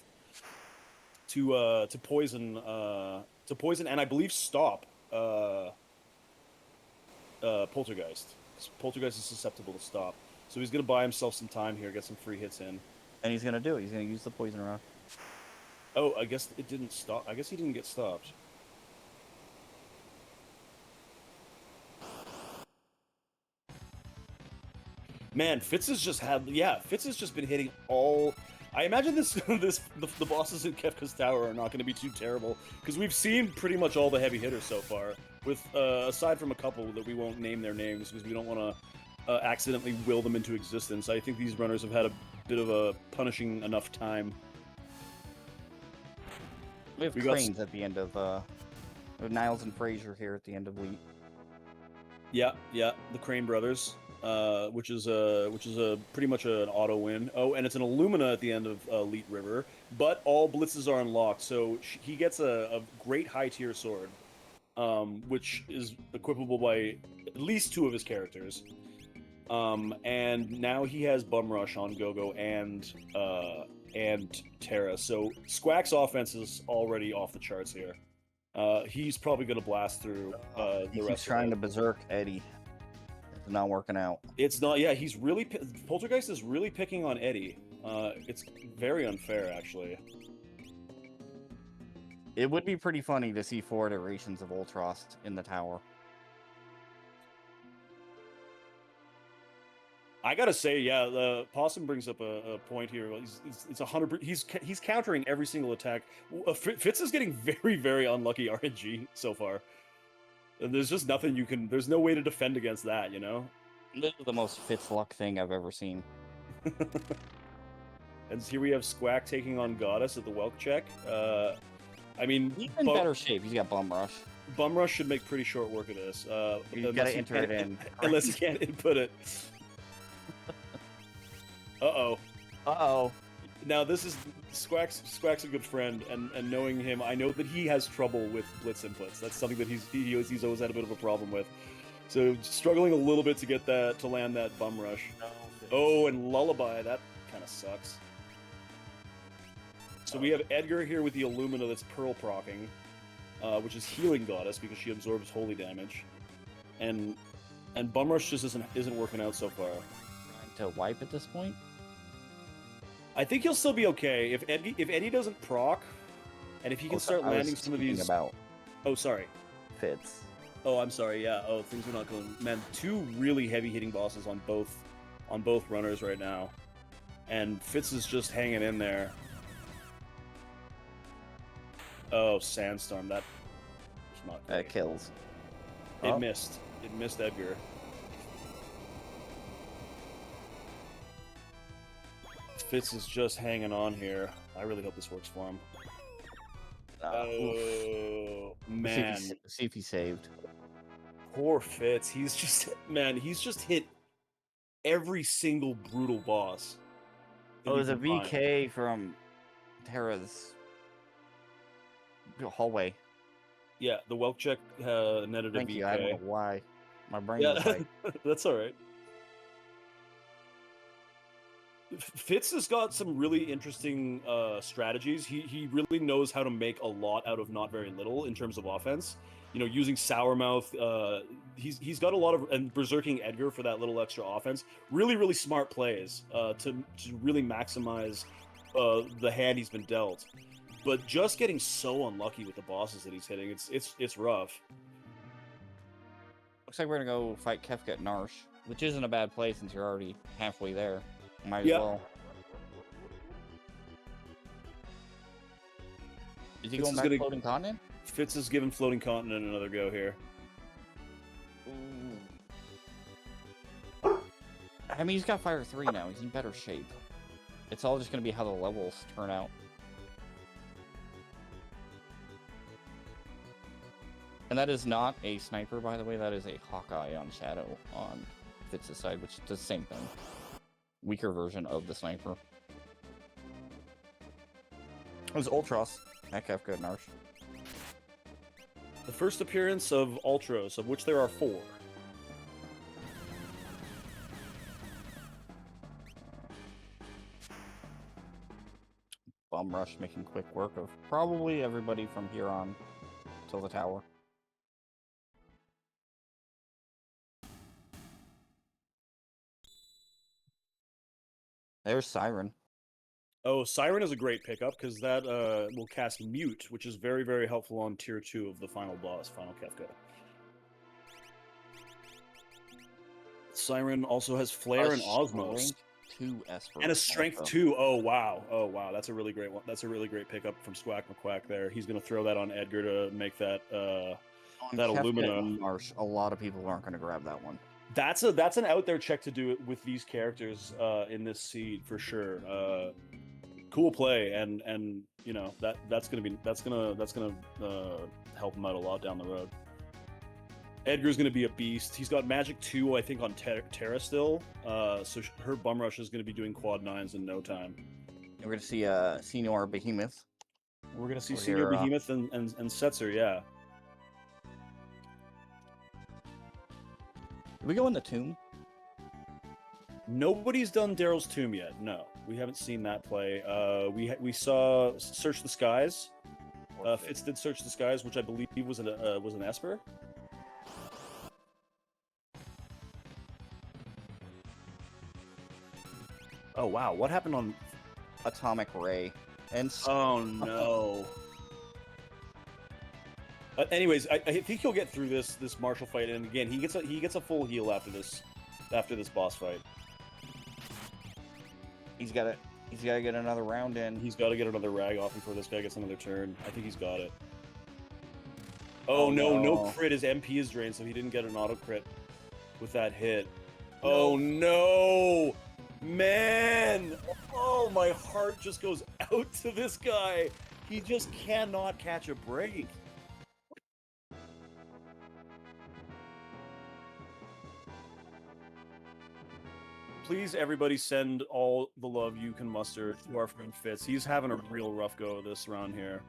to poison and I believe stop Poltergeist. Poltergeist is susceptible to stop, so he's gonna buy himself some time here, get some free hits in. And he's gonna do it. He's gonna use the Poison Rod. Oh, I guess it didn't stop. I guess he didn't get stopped. Man, Fitz has just been hitting all. I imagine the bosses in Kefka's Tower are not going to be too terrible because we've seen pretty much all the heavy hitters so far. With aside from a couple that we won't name their names because we don't want to accidentally will them into existence. I think these runners have had a bit of a punishing enough time. We have Cranes at the end of Niles and Fraser here at the end of Elite. Yeah, the Crane brothers. Which is a pretty much an auto win. Oh, and it's an Illumina at the end of Elite River, but all blitzes are unlocked, so he gets a great high tier sword, which is equipable by at least 2 of his characters. And now he has Bum Rush on Go-Go and Terra, so Squack's offense is already off the charts here. He's probably going to blast through He the keeps rest trying of to it. berserk Eddie. It's not working out. It's not. Yeah, he's really Poltergeist is really picking on Eddie. It's very unfair, actually. It would be pretty funny to see 4 iterations of Ultros in the tower. I gotta say, yeah, the Possum brings up a point here. It's 100. He's countering every single attack. Fitz is getting very, very unlucky RNG so far. And there's just nothing you can. There's no way to defend against that, you know. This is the most Fitz luck thing I've ever seen. And here we have Squack taking on Goddess at the Welk check. I mean, He's in better shape. He's got Bum Rush. Bum Rush should make pretty short work of this. You gotta enter it in. Unless you can't input it. Uh-oh. Uh-oh. Now, this is... Squack's a good friend, and knowing him, I know that he has trouble with blitz inputs. That's something that he's always had a bit of a problem with. So, struggling a little bit to get that, to land that Bum Rush. Oh, and Lullaby, that kind of sucks. So we have Edgar here with the Illumina that's Pearl procking, which is healing Goddess because she absorbs holy damage, and Bum Rush just isn't working out so far. Trying to wipe at this point. I think he'll still be okay if Eddie doesn't proc, and if he can start landing some of these. About Oh, sorry. Fitz. Oh, I'm sorry. Yeah. Oh, things are not going. Man, 2 really heavy hitting bosses on both runners right now, and Fitz is just hanging in there. Oh, Sandstorm. That was not great. That kills. It missed. It missed Edgar. Fitz is just hanging on here. I really hope this works for him. Oh, man. See if he saved. Poor Fitz. He's just... Man, he's just hit every single brutal boss. Oh, there's a VK from Terra's hallway. Yeah, the Welk check netted Thank a VK. you. I don't know why. My brain was like... That's all right. Fitz has got some really interesting strategies. He really knows how to make a lot out of not very little in terms of offense. You know, using Sourmouth. He's got a lot of, and berserking Edgar for that little extra offense. Really, really smart plays to really maximize the hand he's been dealt. But just getting so unlucky with the bosses that he's hitting, it's rough. Looks like we're gonna go fight Kefka at Narsh, which isn't a bad play since you're already halfway there. Might as well. Is he going back to Floating Continent? Fitz is giving Floating Continent another go here. Ooh. I mean, he's got Fire 3 now. He's in better shape. It's all just going to be how the levels turn out. And that is not a sniper, by the way. That is a Hawkeye on Shadow on Fitz's side, which does the same thing. Weaker version of the sniper. It was Ultros. Heck, I've got Narsh. The first appearance of Ultros, of which there are 4. Bum Rush making quick work of probably everybody from here on till the tower. There's Siren. Oh, Siren is a great pickup because that will cast Mute, which is very, very helpful on tier 2 of the final boss, Final Kefka. Siren also has Flare and Osmos. 2 Esper. And a Strength 2. Oh, wow. Oh, wow. That's a really great one. That's a really great pickup from Squack McQuack there. He's going to throw that on Edgar to make that Illumina. Marsh, a lot of people aren't going to grab that one. That's an out there check to do it with these characters in this seed for sure. Cool play, and you know that's gonna help him out a lot down the road. Edgar's gonna be a beast. He's got Magic 2, I think, on Terra still. So her Bum Rush is gonna be doing quad 9s in no time. We're gonna see Senior Behemoth. We're gonna see Senior Behemoth and Setzer, yeah. Did we go in the tomb? Nobody's done Daryl's Tomb yet. No, we haven't seen that play. We saw Search the Skies. Fitz did search the skies, which I believe was an Esper. Oh wow, what happened on? Atomic Ray. And Oh no. Anyways, I think he'll get through this Marshall fight, and again, he gets a full heal after this boss fight. he's got to get another round in. He's got to get another rag off before this guy gets another turn. I think he's got it. Oh no, no crit. His MP is drained, so he didn't get an auto crit with that hit. No. Oh no, man! Oh, my heart just goes out to this guy. He just cannot catch a break. Please, everybody, send all the love you can muster to our friend Fitz. He's having a real rough go of this round here.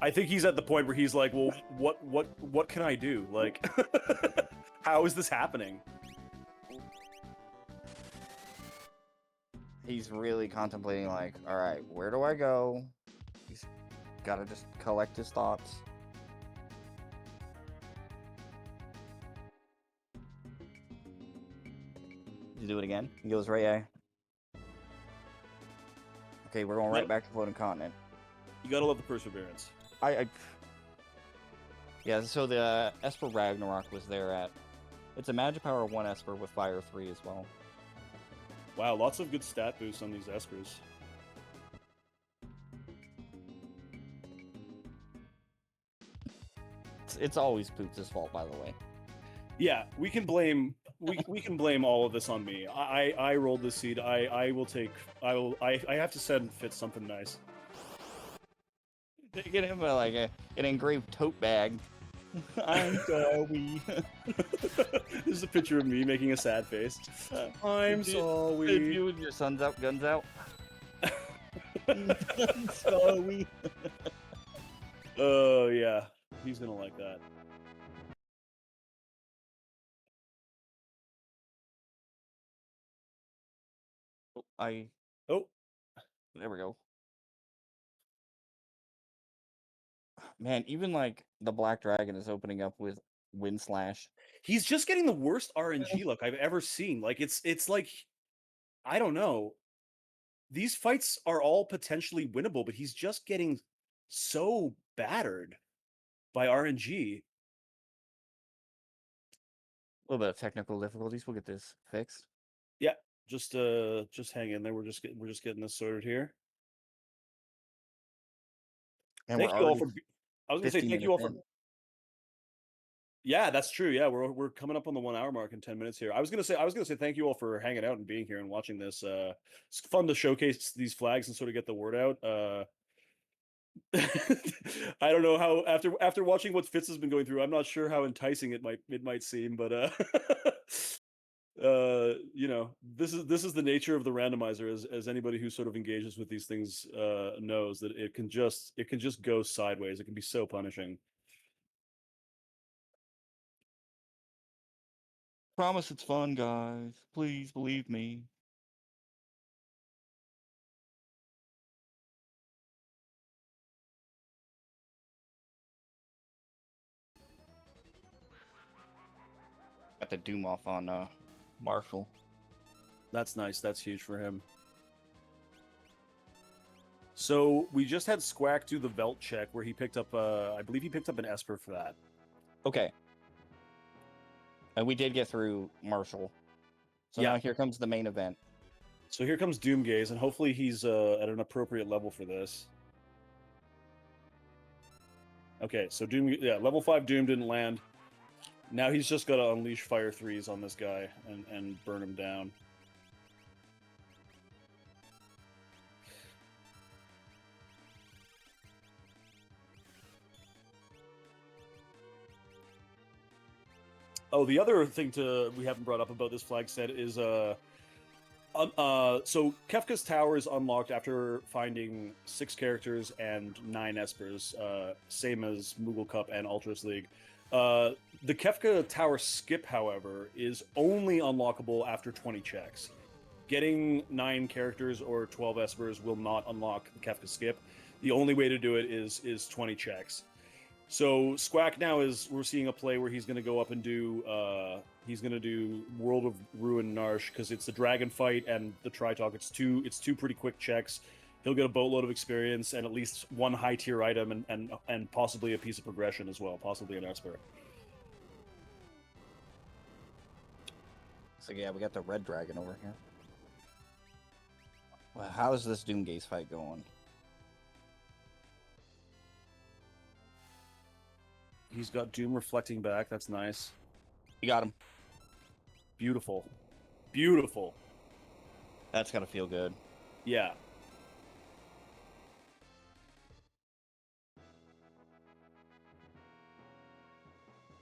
I think he's at the point where he's like, well, what can I do? Like, how is this happening? He's really contemplating, like, all right, where do I go? He's got to just collect his thoughts. You do it again? He goes right A. Okay, we're going right back to Floating Continent. You gotta love the perseverance. Yeah, so the Esper Ragnarok was there at... It's a Magic Power 1 Esper with Fire 3 as well. Wow, lots of good stat boosts on these Espers. It's always Poots' fault, by the way. Yeah, we can blame we can blame all of this on me. I rolled this seed. I have to send Fitz something nice. They get him like an engraved tote bag. I'm sorry. This is a picture of me making a sad face. I'm sorry. If you with your guns out. I'm sorry. Oh yeah, he's gonna like that. Oh, there we go. Man, even like the Black Dragon is opening up with Wind Slash. He's just getting the worst RNG luck I've ever seen. Like it's like, I don't know. These fights are all potentially winnable, but he's just getting so battered by RNG. A little bit of technical difficulties. We'll get this fixed. Yeah, just hang in there. We're just getting this sorted here. And thank you all for. I was gonna say thank you all for. Yeah, that's true. Yeah, we're coming up on the 1 hour mark in 10 minutes here. I was gonna say thank you all for hanging out and being here and watching this. It's fun to showcase these flags and sort of get the word out. I don't know how after watching what Fitz has been going through, I'm not sure how enticing it might seem, but you know, this is the nature of the randomizer, as anybody who sort of engages with these things knows, that it can just go sideways. It can be so punishing. Promise it's fun, guys. Please believe me. Got the Doom off on Marshall. That's nice. That's huge for him. So we just had Squack do the Velt check where he picked up, I believe he picked up an Esper for that. Okay. And we did get through Marshall. So now here comes the main event. So here comes Doomgaze, and hopefully he's at an appropriate level for this. Okay, so level 5 Doom didn't land. Now he's just got to unleash Fire 3s on this guy and burn him down. Oh, the other thing we haven't brought up about this flag set is so Kefka's Tower is unlocked after finding 6 characters and 9 Espers, same as Moogle Cup and Ultras League. The Kefka Tower skip, however, is only unlockable after 20 checks. getting 9 characters or 12 espers will not unlock the Kefka skip. The only way to do it is 20 checks. So Squack now we're seeing a play where he's going to go up and do World of Ruin Narsh because it's a dragon fight and the Tritalk. It's two pretty quick checks. He'll get a boatload of experience and at least one high tier item and possibly a piece of progression as well, possibly an Esper. So yeah, we got the red dragon over here. Well, how is this Doomgaze fight going? He's got Doom reflecting back. That's nice. You got him. Beautiful. Beautiful. That's gotta feel good. Yeah.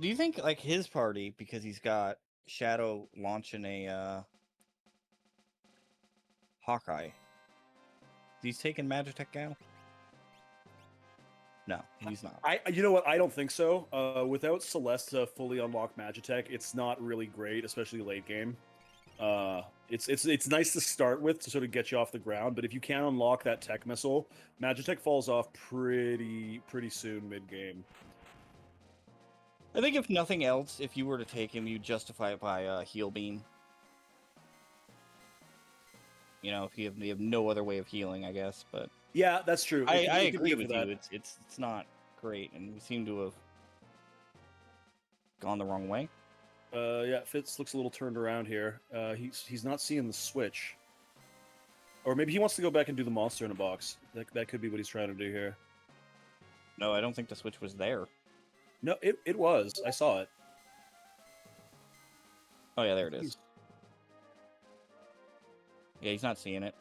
Do you think like his party, because he's got Shadow launching a Hawkeye, he's taking Magitech now? No, he's not. You know what? I don't think so. Without Celeste to fully unlock Magitech, it's not really great, especially late game. It's nice to start with to sort of get you off the ground, but if you can't unlock that tech missile, Magitech falls off pretty soon mid game. I think if nothing else, if you were to take him, you'd justify it by heal beam. You know, if you have no other way of healing, I guess. But yeah, that's true. I agree with you. It's not great, and we seem to have gone the wrong way. Yeah, Fitz looks a little turned around here. He's not seeing the switch, or maybe he wants to go back and do the monster in a box. That could be what he's trying to do here. No, I don't think the switch was there. No, it was. I saw it. Oh yeah, there it is. Yeah, he's not seeing it.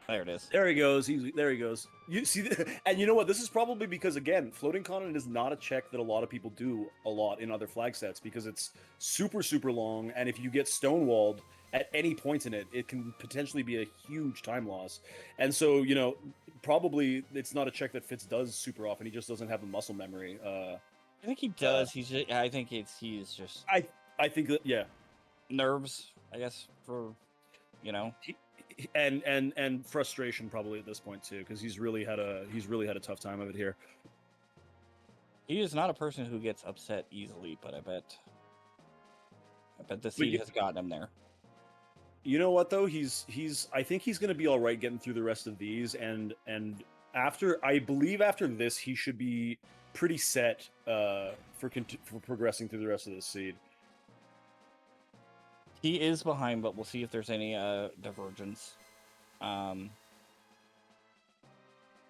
There it is. There he goes. There he goes. You see, and you know what? This is probably because again, floating continent is not a check that a lot of people do a lot in other flag sets because it's super long, and if you get stonewalled at any point in it, it can potentially be a huge time loss. And so, you know, probably it's not a check that Fitz does super often. He just doesn't have the muscle memory. I think he does. I think he's just. I think that yeah. Nerves, I guess, for you know. And frustration probably at this point too, because he's really had a tough time of it here. He is not a person who gets upset easily, but I bet the seed has gotten him there. You know what though? I think he's going to be all right getting through the rest of these, and I believe after this he should be pretty set for progressing through the rest of this seed. He is behind, but we'll see if there's any divergence. I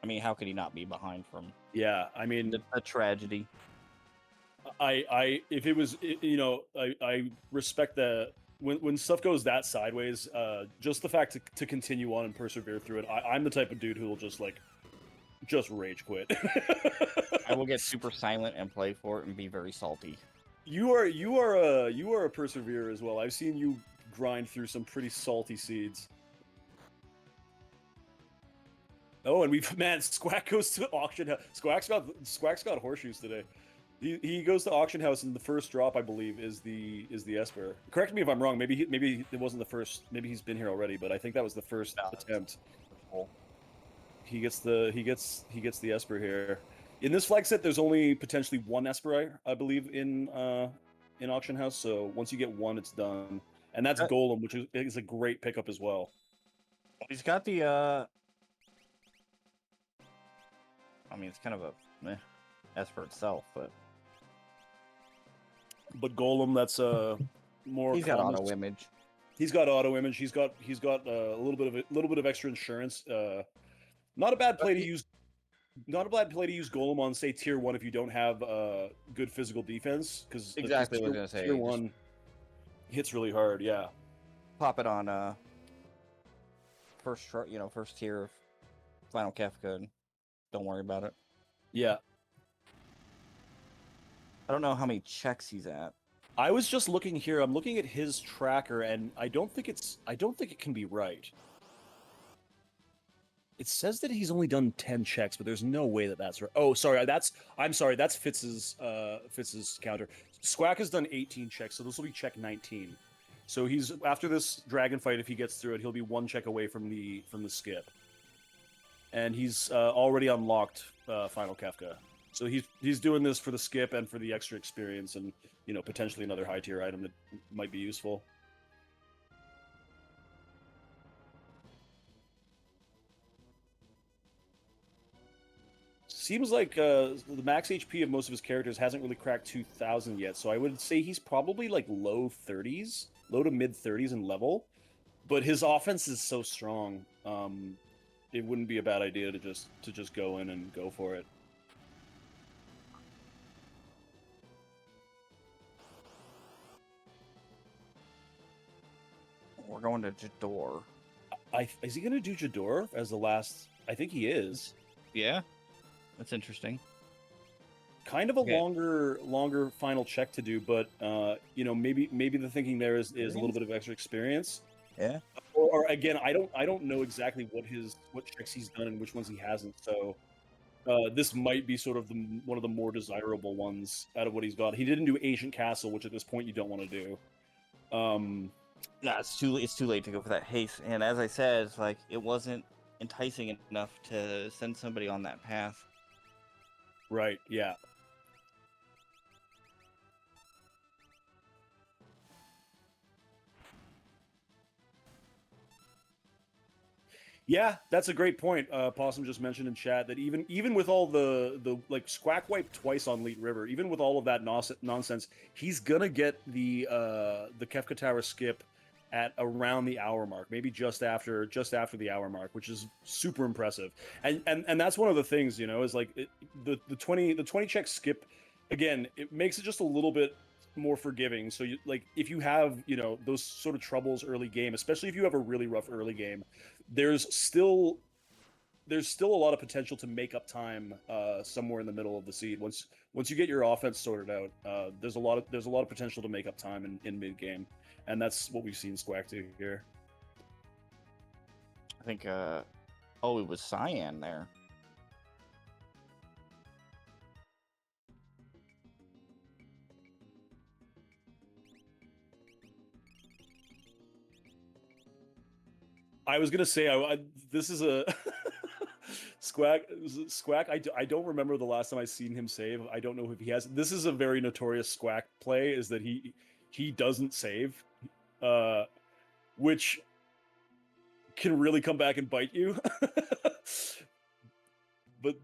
mean, how could he not be behind from? Yeah, I mean, a tragedy. If it was, you know, I respect that when stuff goes that sideways. Just the fact to continue on and persevere through it. I'm the type of dude who will just rage quit. I will get super silent and play for it and be very salty. You are a perseverer as well. I've seen you grind through some pretty salty seeds. Oh, and Squack goes to auction house. Squack's got horseshoes today. He goes to auction house, and the first drop, I believe, is the Esper. Correct me if I'm wrong. Maybe it wasn't the first. Maybe he's been here already, but I think that was the first attempt. He gets the Esper here. In this flag set, there's only potentially one Esper, I believe, in auction house. So once you get one, it's done, and that's Golem, which is a great pickup as well. He's got the. I mean, it's kind of a Esper itself, but Golem, that's more. He's got auto image. He's got auto image. He's got a little bit of extra insurance. Not a bad play to use. Not a bad play to use Golem on, say, tier 1 if you don't have good physical defense, because exactly what I was gonna say. Tier 1 hits really hard. Yeah. Pop it on first tier of Final Kefka, and don't worry about it. Yeah. I don't know how many checks he's at. I was just looking here. I'm looking at his tracker, and I don't think it can be right. It says that he's only done 10 checks, but there's no way that's right. Oh, sorry. I'm sorry. That's Fitz's counter. Squack has done 18 checks, so this will be check 19. So he's after this dragon fight, if he gets through it, he'll be one check away from the skip, and he's already unlocked Final Kefka. So he's doing this for the skip and for the extra experience, and potentially another high tier item that might be useful. Seems like the max HP of most of his characters hasn't really cracked 2,000 yet, so I would say he's probably like low 30s, low to mid 30s in level. But his offense is so strong, it wouldn't be a bad idea to just go in and go for it. We're going to Jador. Is he going to do Jador as the last? I think he is. Yeah, that's interesting. Kind of a longer final check to do, but maybe the thinking there is a little bit of extra experience. Yeah. Or again, I don't know exactly what checks he's done and which ones he hasn't. So this might be sort of one of the more desirable ones out of what he's got. He didn't do Ancient Castle, which at this point you don't want to do. Nah, it's too late to go for that haste. And as I said, like it wasn't enticing enough to send somebody on that path. Right. Yeah. Yeah, that's a great point. Possum just mentioned in chat that even with all the like Squack wiped twice on Leet River, even with all of that nonsense, he's gonna get the Kefka Tower skip at around the hour mark, maybe just after the hour mark, which is super impressive. And that's one of the things, is like the 20 check skip. Again, it makes it just a little bit more forgiving. So if you have those sort of troubles early game, especially if you have a really rough early game, there's still a lot of potential to make up time somewhere in the middle of the seed. Once you get your offense sorted out, there's a lot of potential to make up time in mid game, and that's what we've seen Squack do here. I think it was Cyan there. I was gonna say this is a Squack. I don't remember the last time I seen him save. I don't know if he has. This is a very notorious Squack play. Is that he doesn't save, which can really come back and bite you. But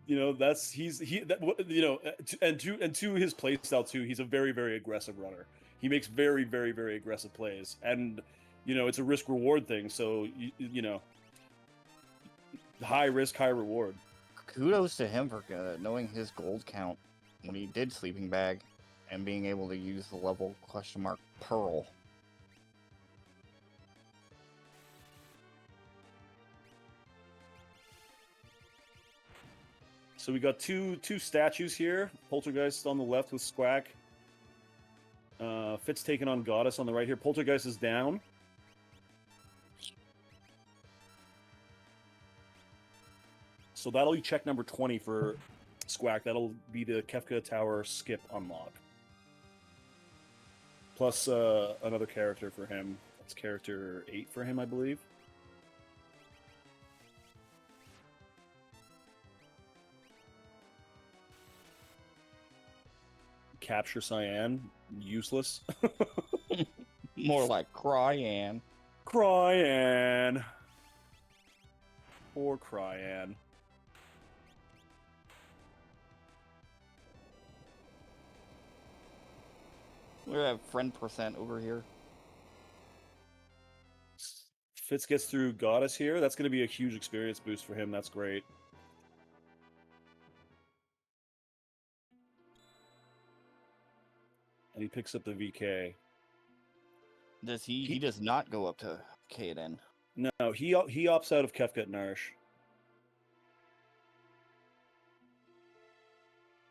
and to his play style too. He's a very, very aggressive runner. He makes very, very, very aggressive plays, and it's a risk reward thing. So high risk, high reward. Kudos to him for knowing his gold count when he did Sleeping Bag and being able to use the level Pearl. So we got two statues here. Poltergeist on the left with Squack. Fitz taking on Goddess on the right here. Poltergeist is down. So that'll be check number 20 for Squack. That'll be the Kefka Tower skip unlock. Plus another character for him. That's character 8 for him, I believe. Capture Cyan. Useless. More like Cryan. Cryan. Poor Cryan. We have friend percent over here. Fitz gets through Goddess here. That's going to be a huge experience boost for him. That's great. And he picks up the VK. Does he does not go up to Kaden. No, he opts out of Kefka at Narsh.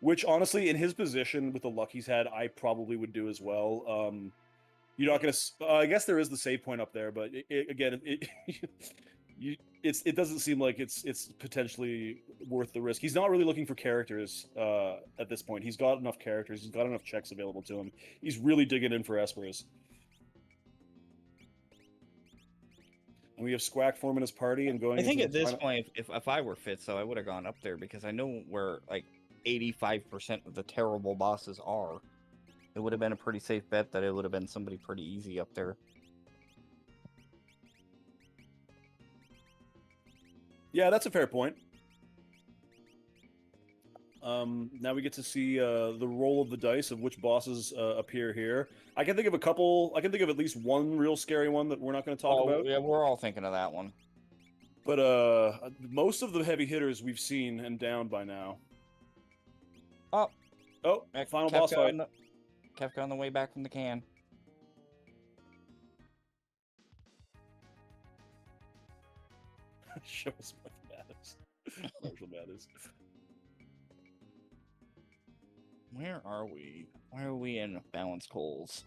Which, honestly, in his position with the luck he's had, I probably would do as well. You're not going to... I guess there is the save point up there, but again, it doesn't seem like it's potentially worth the risk. He's not really looking for characters at this point. He's got enough characters. He's got enough checks available to him. He's really digging in for Espers. And we have Squack forming his party and going I think into at the this final... point, if I were Fitz, though, I would have gone up there because I know where like 85% of the terrible bosses are. It would have been a pretty safe bet that it would have been somebody pretty easy up there. Yeah, that's a fair point. Now we get to see the roll of the dice of which bosses appear here. I can think of a couple. I can think of at least one real scary one that we're not going to talk about. Yeah, we're all thinking of that one. But most of the heavy hitters we've seen and downed by now. Oh, final boss fight. Kefka on the way back from the can. Show us what matters. Marshall matters. Where are we? Why are we in balanced holes?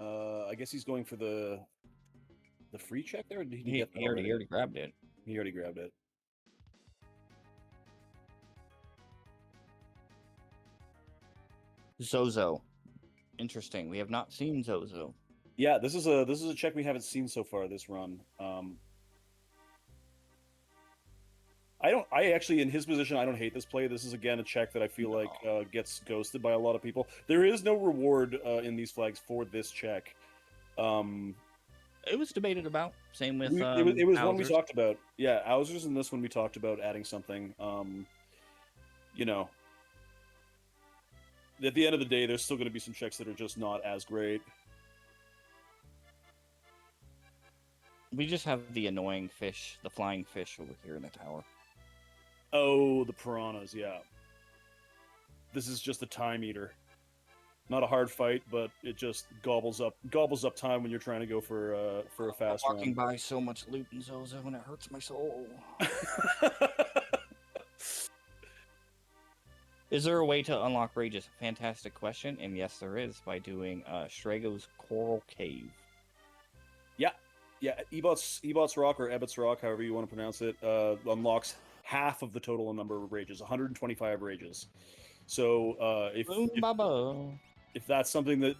I guess he's going for the free check there. Or did he get that He already grabbed it. He already grabbed it. Zozo. Interesting. We have not seen Zozo. Yeah, this is a check we haven't seen so far this run. I actually, in his position, I don't hate this play. This is, again, a check that I feel like gets ghosted by a lot of people. There is no reward in these flags for this check. It was debated about. Same with it was one we Bowser's. talked about. Yeah, Bowser's in this one we talked about adding something. You know, at the end of the day, there's still going to be some checks that are just not as great. We just have the annoying fish, the flying fish over here in the tower. Oh, the piranhas, yeah. This is just a time eater. Not a hard fight, but it just gobbles up time when you're trying to go for a fast run. Walking by so much loot in Zozo and it hurts my soul. Is there a way to unlock Rage's? Fantastic question, and yes, there is, by doing Strago's Coral Cave. Yeah, Ebot's Rock or Ebot's Rock, however you want to pronounce it, unlocks half of the total number of rages, 125 rages. So if that's something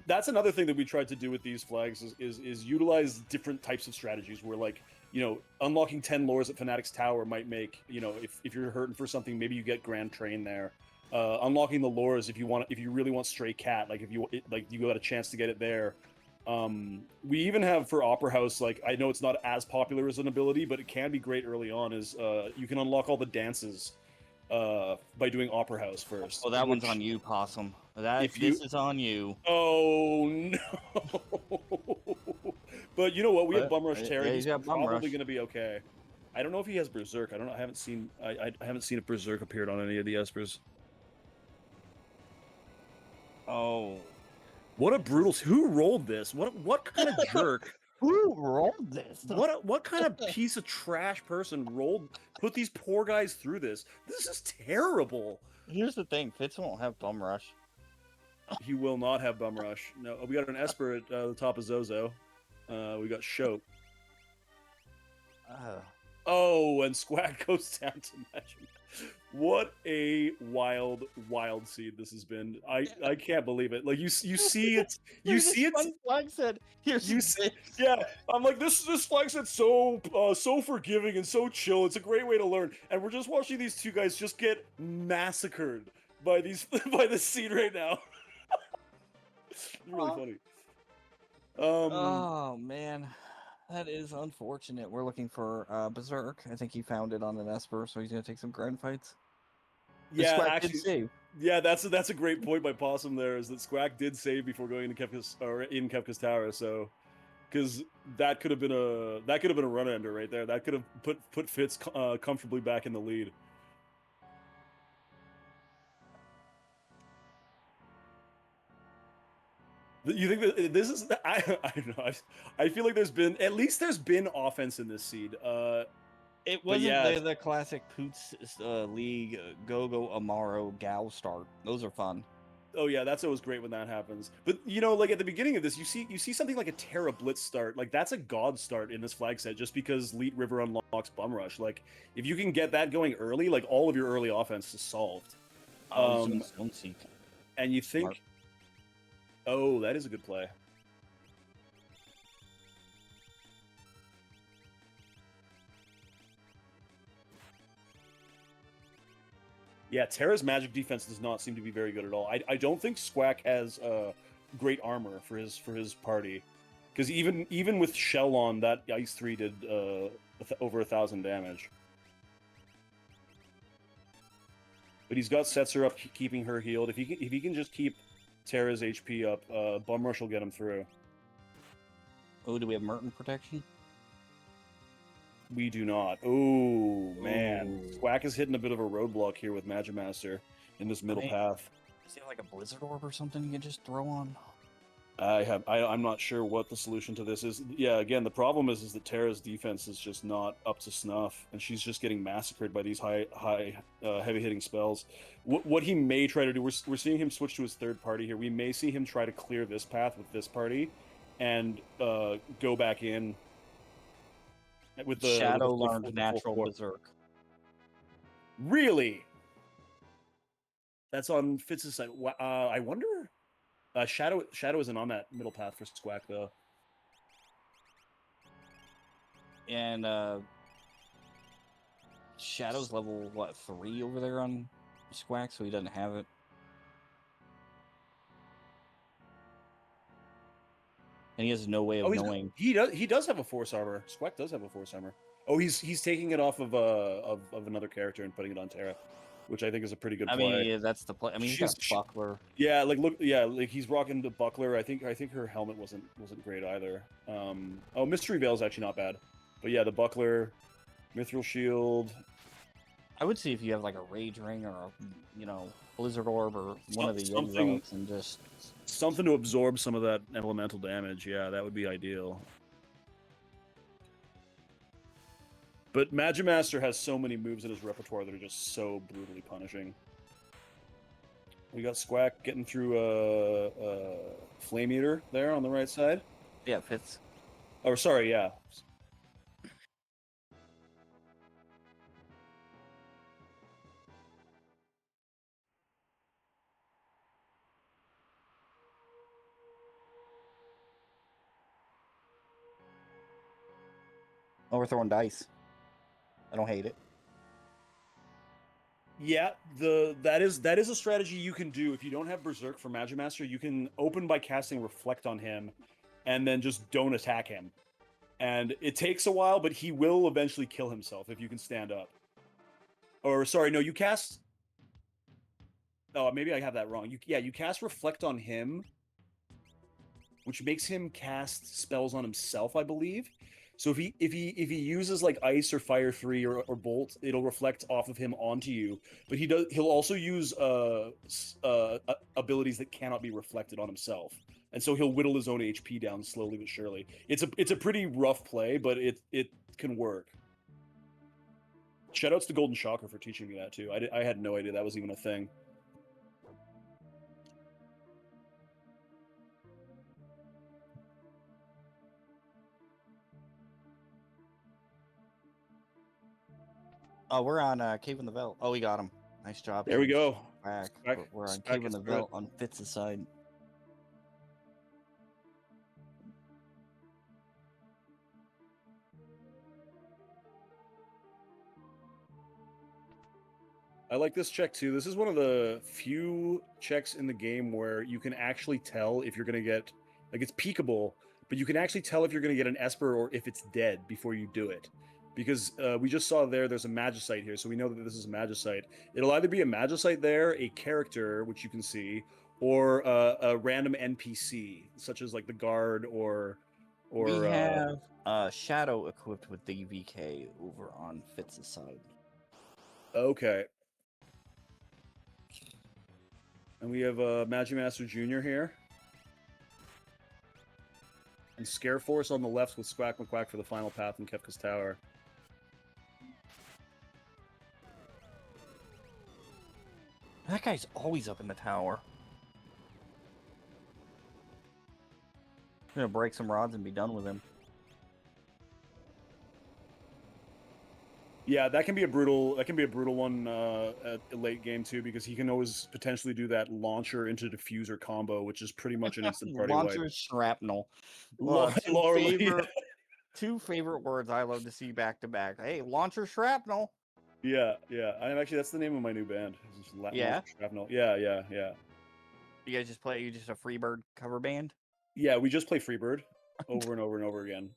that's another thing that we tried to do with these flags is utilize different types of strategies where, like, you know, unlocking 10 lores at Fanatic's Tower might make, you know, if you're hurting for something, maybe you get Grand Train there. Unlocking the lores if you really want Stray Cat, like you got a chance to get it there. We even have for Opera House, like, I know it's not as popular as an ability, but it can be great early on, is you can unlock all the dances by doing Opera House first. Oh, that one's on you, Possum. This is on you. Oh, no. But you know what? We have Bum Rush Terry. He's probably going to be okay. I don't know if he has Berserk. I don't know. I haven't seen if Berserk appeared on any of the Espers. Oh. What a brutal... Who rolled this? What kind of jerk? Who rolled this? What kind of piece of trash person put these poor guys through this? This is terrible. Here's the thing. Fitz won't have Bum Rush. He will not have Bum Rush. No, we got an Esper at the top of Zozo. We got Shote. Oh, and Squag goes down to Magic. What a wild seed this has been. I can't believe it. Like you see it. You see it. Flag said, yeah. I'm like, this flag set's so forgiving and so chill. It's a great way to learn. And we're just watching these two guys just get massacred by this seed right now. It's really funny. Oh man. That is unfortunate. We're looking for Berserk. I think he found it on an Esper, so he's gonna take some grind fights. Yeah, actually, save. Yeah, that's a great point by Possum. There is that Squack did save before going into in Kefka's Tower. So, because that could have been a run ender right there. That could have put Fitz comfortably back in the lead. You think that this is? I don't know. I feel like there's been offense in this seed. It wasn't the classic Poots League Go-Go Amaro Gal start. Those are fun. Oh yeah, that's always great when that happens. But you know, like at the beginning of this, you see something like a Terra Blitz start. Like that's a god start in this flag set, just because Leet River unlocks Bum Rush. Like if you can get that going early, like all of your early offense is solved. And you think. Smart. Oh, that is a good play. Yeah, Terra's magic defense does not seem to be very good at all. I don't think Squack has great armor for his party, because even with Shell on, that Ice 3 did over 1,000 damage. But he's got Setzer up, keeping her healed. If he can just keep Terra's HP up, Bum Rush will get him through. Oh, do we have Merton protection? We do not. Oh man, Ooh. Squack is hitting a bit of a roadblock here with Magimaster in this middle path. Is there like a Blizzard Orb or something you can just throw on? I'm not sure what the solution to this is. Yeah, again, the problem is that Terra's defense is just not up to snuff, and she's just getting massacred by these heavy hitting spells. What he may try to do, we're seeing him switch to his third party here. We may see him try to clear this path with this party, and go back in with the Shadow with learned the natural full berserk. Really? That's on Fitz's side. I wonder. Shadow isn't on that middle path for Squack though. And Shadow's level what 3 over there on Squack, so he doesn't have it. And he has no way of knowing. He does have a force armor. Squack does have a force armor. Oh, he's taking it off of another character and putting it on Terra, which I think is a pretty good play. I mean, yeah, that's the play. I mean, he's got a buckler. Yeah, like he's rocking the buckler. I think her helmet wasn't great either. Oh, Mystery Veil's actually not bad, but yeah, the buckler, Mithril Shield. I would see if you have like a Rage Ring or a, Blizzard Orb or one of the Young Relics and just something to absorb some of that elemental damage. Yeah, that would be ideal. But Magimaster has so many moves in his repertoire that are just so brutally punishing. We got Squack getting through a Flame Eater there on the right side. Yeah, it fits. Oh, sorry, yeah. Oh, we're throwing dice. I don't hate it. Yeah, that is a strategy you can do if you don't have Berserk for Magimaster. You can open by casting Reflect on him, and then just don't attack him. And it takes a while, but he will eventually kill himself if you can stand up. Or sorry, no, you cast. Oh, maybe I have that wrong. You cast Reflect on him, which makes him cast spells on himself, I believe. So if he uses like Ice or Fire 3 or Bolt, it'll reflect off of him onto you. But he'll also use abilities that cannot be reflected on himself, and so he'll whittle his own HP down slowly but surely. It's a pretty rough play, but it can work. Shoutouts to Golden Shocker for teaching me that too. I had no idea that was even a thing. Oh, we're on Cave in the Veldt. Oh, we got him. Nice job. There we go. Back. We're on Cave in the Veldt on Fitz's side. I like this check too. This is one of the few checks in the game where you can actually tell if you're going to get, like, it's peekable, but you can actually tell if you're going to get an Esper or if it's dead before you do it. Because we just saw there's a Magicite here, so we know that this is a Magicite. It'll either be a Magicite there, a character, which you can see, or a random NPC, such as like the guard or we have Shadow equipped with the VK over on Fitz's side. Okay. And we have Magimaster Jr. here. And Scare Force on the left with Squack McQuack for the final path in Kefka's Tower. That guy's always up in the tower. I'm gonna break some rods and be done with him. Yeah, that can be a brutal one at the late game too, because he can always potentially do that launcher into diffuser combo, which is pretty much an instant party wipe. Launcher shrapnel. Two favorite words I love to see back to back. Hey, launcher shrapnel. Yeah, yeah. I'm actually that's the name of my new band. It's just Yeah, Shrapnel. Yeah, yeah, yeah. you guys just play. You just a Freebird cover band. Yeah, we just play Freebird over and over and over again.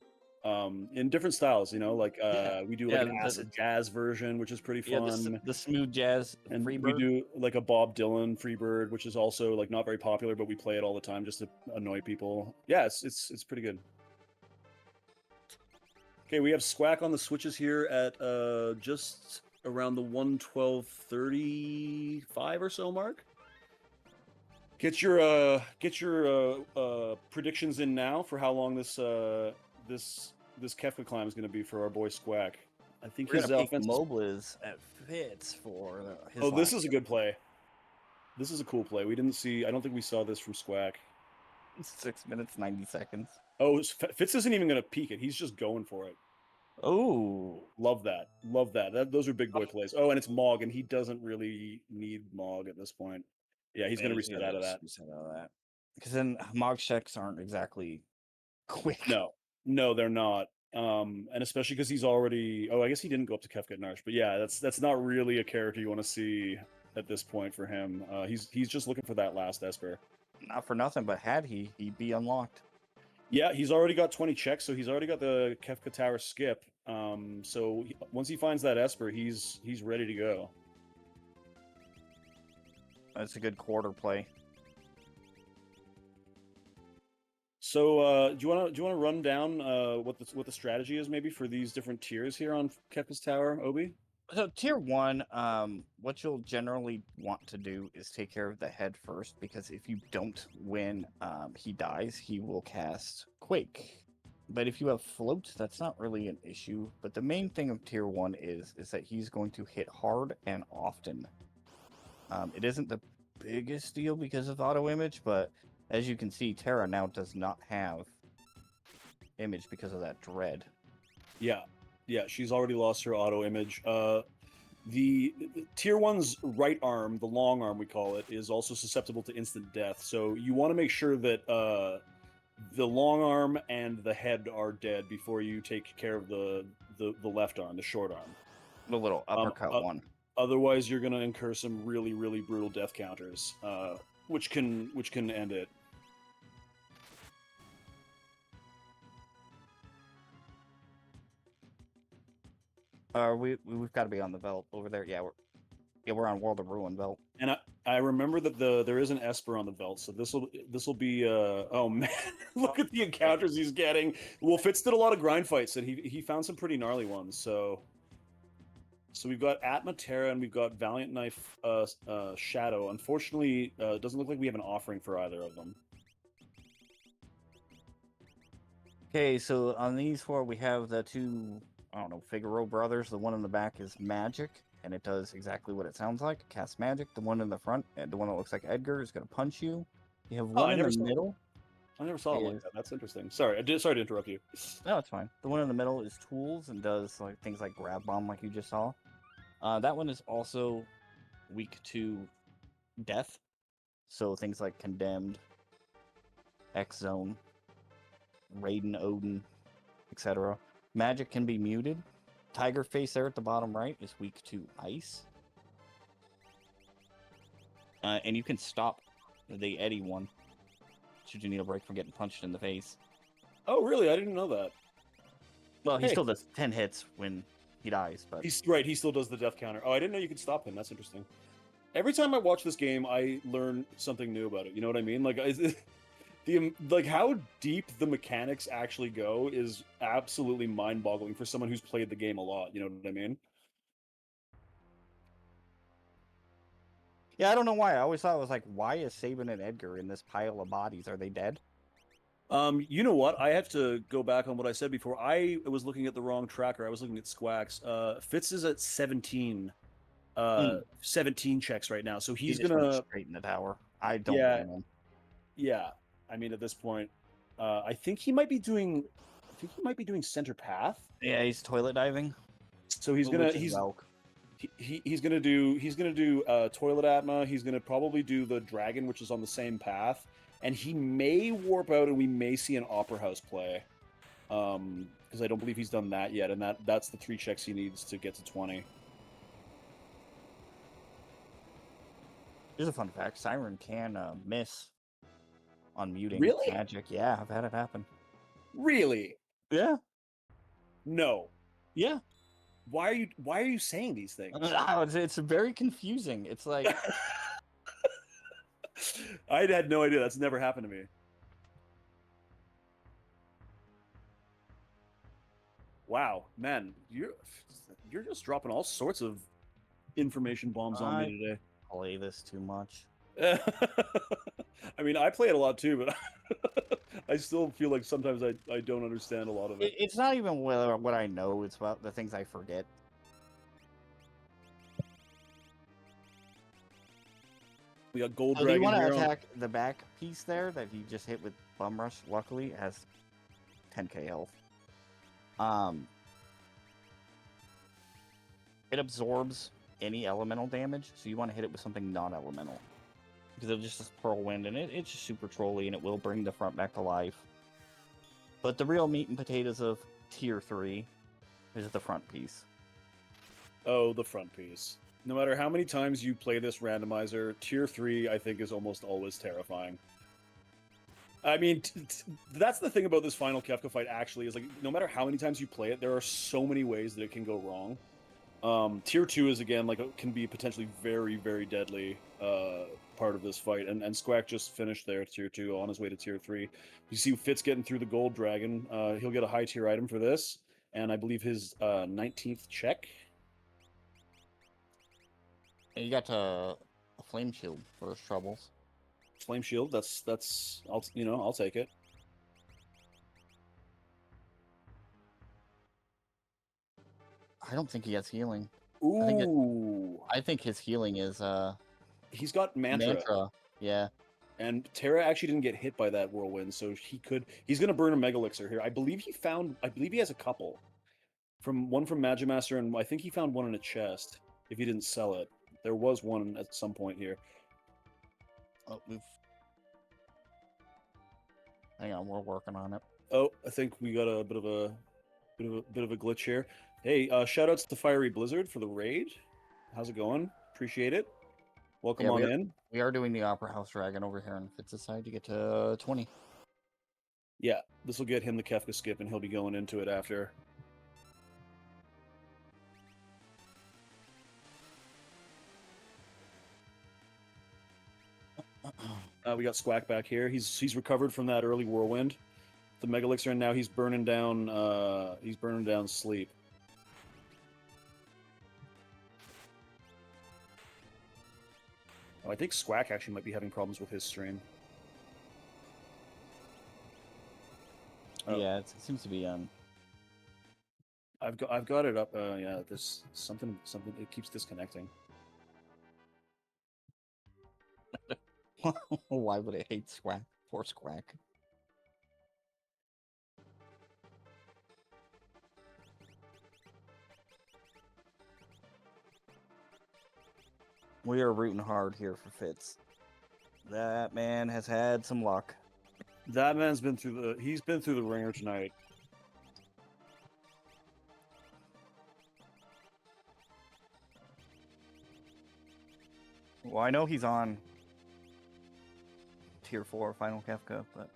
In different styles, you know, like Yeah, we do like yeah, an acid jazz version, which is pretty yeah. fun. The smooth jazz And we Freebird. do like a Bob Dylan Freebird, which is also like not very popular, but we play it all the time just to annoy people. Yeah, it's pretty good. Okay, we have Squack on the switches here at just around the 112:35 or so mark. Get your predictions in now for how long this Kefka climb is going to be for our boy Squack. I think We're gonna his pick offense is. Moblins at Fitz for Oh, his this last is a good play. This is a cool play. We didn't see. I don't think we saw this from Squack. 6 minutes 90 seconds. Oh, Fitz isn't even going to peek it. He's just going for it. Oh, Love that. Love that. Those are big boy plays. Oh, and it's Mog, and he doesn't really need Mog at this point. Yeah, he's going to reset out of that. because then Mog checks aren't exactly quick. No, no, they're not. And especially because he's already. Oh, I guess he didn't go up to Kefka Narsh, but yeah, that's not really a character you want to see at this point for him. He's just looking for that last Esper. Not for nothing, but had he'd be unlocked. Yeah, he's already got 20 checks, so he's already got the Kefka Tower skip. Once he finds that Esper, he's ready to go. That's a good quarter play. So, do you want to run down what the strategy is maybe for these different tiers here on Kefka's Tower, Obi? So tier one, what you'll generally want to do is take care of the head first, because if you don't, when he dies, he will cast Quake. But if you have float, that's not really an issue. But the main thing of tier one is that he's going to hit hard and often. It isn't the biggest deal because of auto image, but as you can see, Terra now does not have image because of that dread. Yeah, yeah, she's already lost her auto image. The tier one's right arm, the long arm we call it, is also susceptible to instant death. So you want to make sure that the long arm and the head are dead before you take care of the left arm, the short arm. The little uppercut one. Otherwise, you're going to incur some really really brutal death counters, which can end it. We've got to be on the belt over there. Yeah, we're on World of Ruin belt. And I remember that there is an Esper on the belt, so this will be oh man, look at the encounters he's getting. Well, Fitz did a lot of grind fights, and he found some pretty gnarly ones. So we've got Atma Terra and we've got Valiant Knife Shadow. Unfortunately, it doesn't look like we have an offering for either of them. Okay, so on these four we have the two, I don't know, Figaro brothers. The one in the back is magic, and it does exactly what it sounds like. Cast magic. The one in the front, and the one that looks like Edgar, is going to punch you. You have one in the middle. I never saw it like that. That's interesting. Sorry, sorry to interrupt you. No, it's fine. The one in the middle is tools and does like things like grab bomb, like you just saw. That one is also weak to death, so things like condemned, X zone, Raiden, Odin, etc. Magic can be muted. Tiger face there at the bottom right is weak to ice. And you can stop the Eddie one should you need a break from getting punched in the face. Oh, really? I didn't know that. Well, he still does 10 hits when he dies, but he's right. He still does the death counter. Oh, I didn't know you could stop him. That's interesting. Every time I watch this game, I learn something new about it. You know what I mean? Like, like how deep the mechanics actually go is absolutely mind-boggling for someone who's played the game a lot. You know what I mean? Yeah, I don't know why. I always thought it was like, why is Sabin and Edgar in this pile of bodies? Are they dead? You know what? I have to go back on what I said before. I was looking at the wrong tracker. I was looking at Squack's. Fitz is at 17. 17 checks right now, so he's gonna straighten the tower. I don't blame him. Yeah, I mean at this point, I think he might be doing. Center path. Yeah, he's toilet diving. So he's gonna do toilet atma. He's gonna probably do the dragon, which is on the same path, and he may warp out, and we may see an opera house play. Because I don't believe he's done that yet, and that's the 3 checks he needs to get to 20. Here's a fun fact: Siren can miss on muting Really? magic. Yeah, I've had it happen. Really? Yeah, No. yeah. Why are you saying these things? It's very confusing. It's like I had no idea. That's never happened to me. Wow, man, you're just dropping all sorts of information bombs on I me today. play this too much. I mean, I play it a lot too, but I still feel like sometimes I don't understand a lot of it. It's not even what I know; it's about the things I forget. We got Gold So do you Dragon want to here on. attack the back piece there that he just hit with Bum Rush? Luckily, it has 10k health. It absorbs any elemental damage, so you want to hit it with something non-elemental. Because it'll just Pearl Wind, and it's just super trolly, and it will bring the front back to life. But the real meat and potatoes of Tier 3 is the front piece. Oh, the front piece. No matter how many times you play this randomizer, Tier 3, I think, is almost always terrifying. I mean, that's the thing about this final Kefka fight, actually, is like, no matter how many times you play it, there are so many ways that it can go wrong. Tier 2 is, again, like, can be potentially very, very deadly part of this fight, and Squack just finished there, Tier 2, on his way to Tier 3. You see Fitz getting through the Gold Dragon. He'll get a high tier item for this, and I believe his 19th check. And you got a Flame Shield for his troubles. Flame Shield, that's I'll take it. I don't think he has healing. Ooh. I think his healing is He's got Mantra. Yeah. And Terra actually didn't get hit by that whirlwind, so he's gonna burn a Mega Elixir here. I believe he has a couple. One from Magimaster, and I think he found one in a chest, if he didn't sell it. There was one at some point here. Oh, hang on, we're working on it. Oh, I think we got a bit of a glitch here. Hey, shoutouts to Fiery Blizzard for the raid. How's it going? Appreciate it. Welcome on in. We are doing the Opera House Dragon over here on Fitz's side to get to 20. Yeah, this will get him the Kefka skip, and he'll be going into it after. We got Squack back here. He's recovered from that early whirlwind, the Mega Elixir, and now he's burning down sleep. Oh, I think Squack actually might be having problems with his stream. Oh. Yeah, it seems to be I've got it up. Yeah, there's something. It keeps disconnecting. Why would it hate Squack? Poor Squack. We are rooting hard here for Fitz. That man has had some luck. That man's been through the ringer tonight. Well, I know he's on Tier 4 Final Kefka, but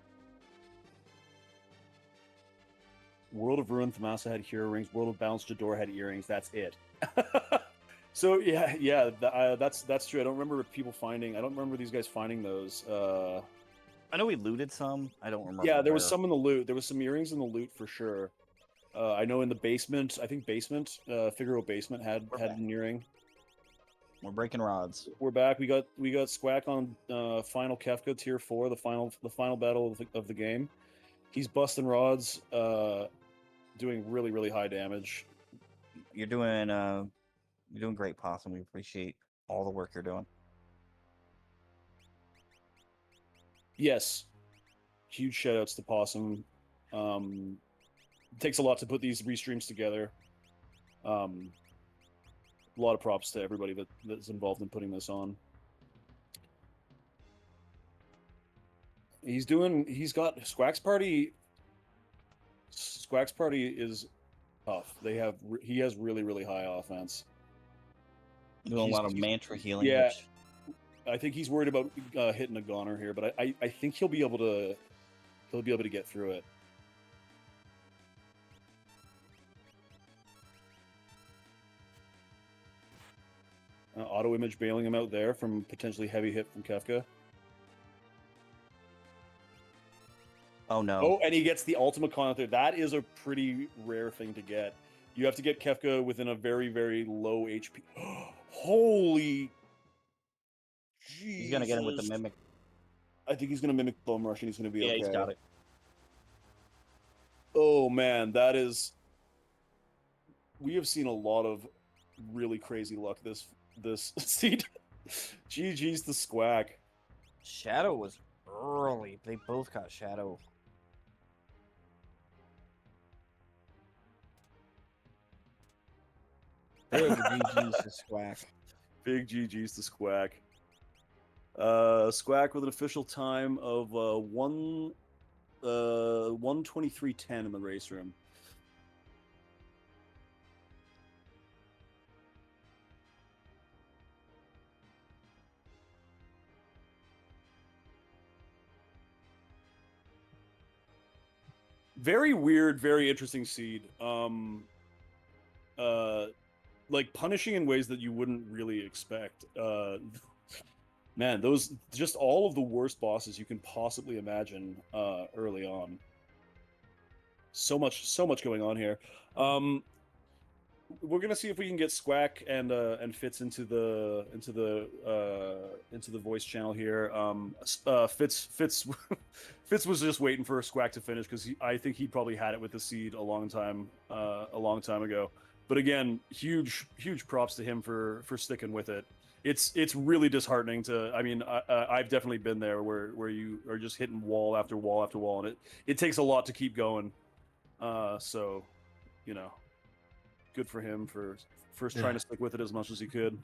World of Ruin, Thamasa had hero rings. World of Balance, Jador had earrings. That's it. So yeah, that's true. I don't remember these guys finding those. I know we looted some. I don't remember. Yeah, there was some in the loot. There was some earrings in the loot for sure. I know in the basement. I think Figaro basement had an earring. We're breaking rods. We're back. We got Squack on final Kefka Tier 4, the final battle of the game. He's busting rods, doing really, really high damage. You're doing great, Possum. We appreciate all the work you're doing. Yes. Huge shoutouts to Possum. It takes a lot to put these restreams together. A lot of props to everybody that's involved in putting this on. He's got Squack's Party. Squack's Party is tough. He has really, really high offense. Doing a lot of mantra healing. Yeah. I think he's worried about hitting a goner here, but I think he'll be able to get through it. Auto image bailing him out there from potentially heavy hit from Kefka. Oh no! Oh, and he gets the ultimate con out there. That is a pretty rare thing to get. You have to get Kefka within a very, very low HP. Holy Jesus. He's gonna get him with the mimic. I think he's gonna mimic Bone Rush and he's gonna be okay. Yeah, he's got it. Oh man, that is. We have seen a lot of really crazy luck this seed. GG's the Squack. Shadow was early. They both got Shadow. Big GG's to Squack. Big GG's to Squack. Squack with an official time of 1:23:10 in the race room. Very weird, very interesting seed. Like punishing in ways that you wouldn't really expect. Man, those just all of the worst bosses you can possibly imagine early on. So much going on here. We're gonna see if we can get Squack and Fitz into the voice channel here. Fitz Fitz was just waiting for Squack to finish because I think he probably had it with the seed a long time ago. But again, huge props to him for sticking with it. It's really disheartening to. I mean, I've definitely been there where you are just hitting wall after wall after wall, and it takes a lot to keep going. So, you know, good for him for first trying to stick with it as much as he could.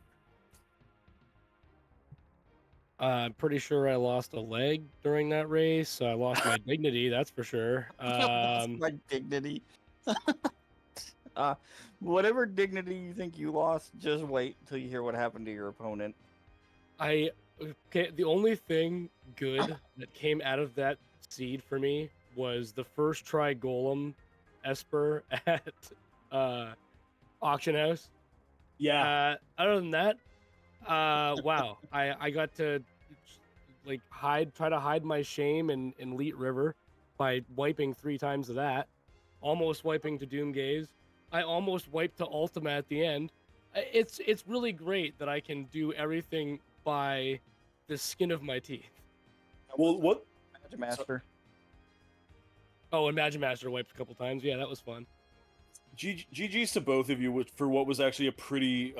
I'm pretty sure I lost a leg during that race. So I lost my dignity, that's for sure. Lost my dignity. Whatever dignity you think you lost, just wait till you hear what happened to your opponent. The only thing good that came out of that seed for me was the first try Golem Esper at Auction House. Yeah. Other than that, wow, I got to like try to hide my shame in Leet River by wiping 3 times of that, almost wiping to Doomgaze. I almost wiped to Ultima at the end. It's really great that I can do everything by the skin of my teeth. Well, what? Magic Master. Oh, and Magic Master wiped a couple times. Yeah, that was fun. GG's to both of you for what was actually a pretty,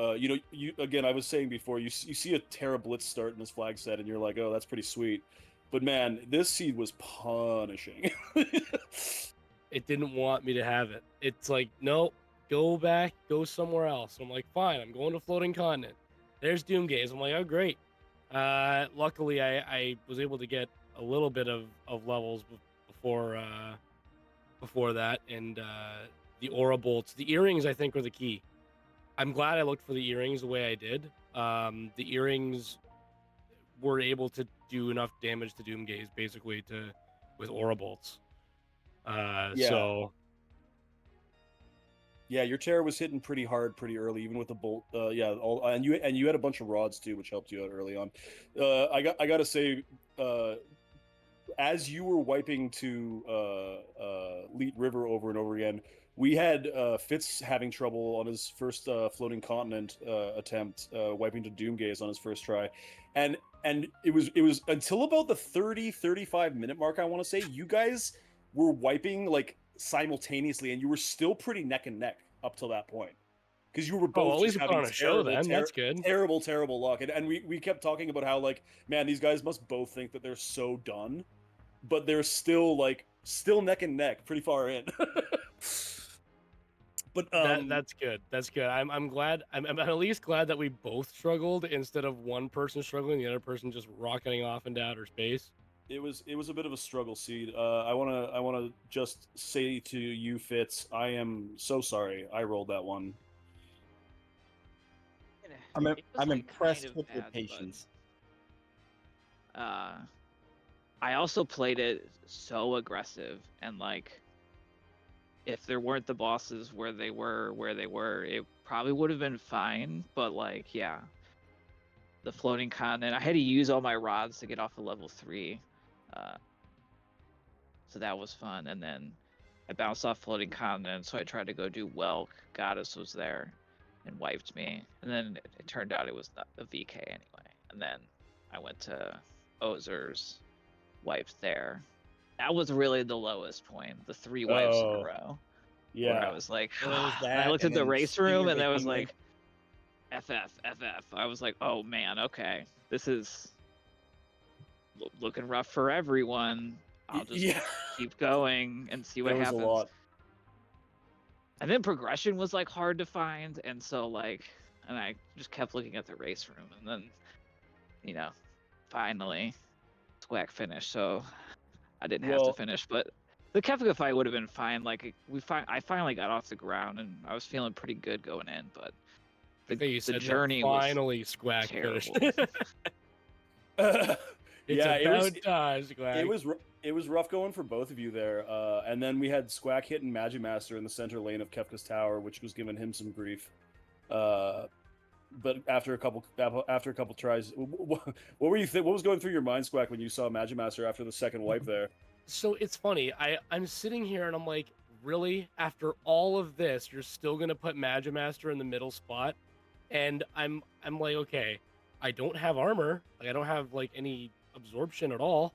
again, I was saying before, you see a Terra Blitz start in this flag set, and you're like, oh, that's pretty sweet. But man, this seed was punishing. It didn't want me to have it. It's like, no, go back, go somewhere else. I'm like, fine, I'm going to Floating Continent. There's Doomgaze. I'm like, oh, great. Luckily, I was able to get a little bit of levels before that, and the Aura Bolts. The earrings, I think, were the key. I'm glad I looked for the earrings the way I did. The earrings were able to do enough damage to Doomgaze, basically, with Aura Bolts. So yeah, your Terror was hitting pretty hard pretty early, even with the bolt. And you had a bunch of rods too, which helped you out early on. I gotta say, as you were wiping to Leet River over and over again, we had Fitz having trouble on his first Floating Continent attempt, wiping to Doomgaze on his first try, and it was until about the 35 minute mark, I want to say, you guys were wiping like simultaneously, and you were still pretty neck and neck up till that point, because you were both at least on a show then. That's good. Terrible luck, and we kept talking about how, like, man, these guys must both think that they're so done, but they're still neck and neck, pretty far in. But that's good. That's good. I'm glad. I'm at least glad that we both struggled instead of one person struggling, the other person just rocketing off into outer space. It was a bit of a struggle, Seed. I wanna just say to you, Fitz, I am so sorry I rolled that one. I'm impressed with your patience. I also played it so aggressive, and like if there weren't the bosses where they were, it probably would have been fine. But like, yeah, the floating continent, I had to use all my rods to get off of level 3, so that was fun. And then I bounced off floating continent, so I tried to go do Welk. Goddess was there and wiped me, and then it turned out it was not a VK anyway. And then I went to Ozer's, wiped there. That was really the lowest point, the 3 wipes in a Oh, row, where I yeah. was like, Well, it was and I that, looked and at the then race Senior room, and I was became like, FF. I was like, oh man, okay, this is looking rough for everyone. I'll just Yeah, keep going and see what there was a happens. lot. And then progression was like hard to find, and so like, and I just kept looking at the race room, and then, you know, finally, Squack finished, so I didn't have to Well, finish. But the Kefka fight would have been fine. Like I finally got off the ground, and I was feeling pretty good going in, but I think you the said journey that was finally Squack finished. terrible. It's yeah, about time, Squack. it was rough going for both of you there. And then we had Squack hitting Magimaster in the center lane of Kefka's tower, which was giving him some grief. But after a couple tries, what were you what was going through your mind, Squack, when you saw Magimaster after the second wipe there? So it's funny. I'm sitting here and I'm like, really? After all of this, you're still gonna put Magimaster in the middle spot? And I'm like, okay, I don't have armor. Like I don't have like any absorption at all.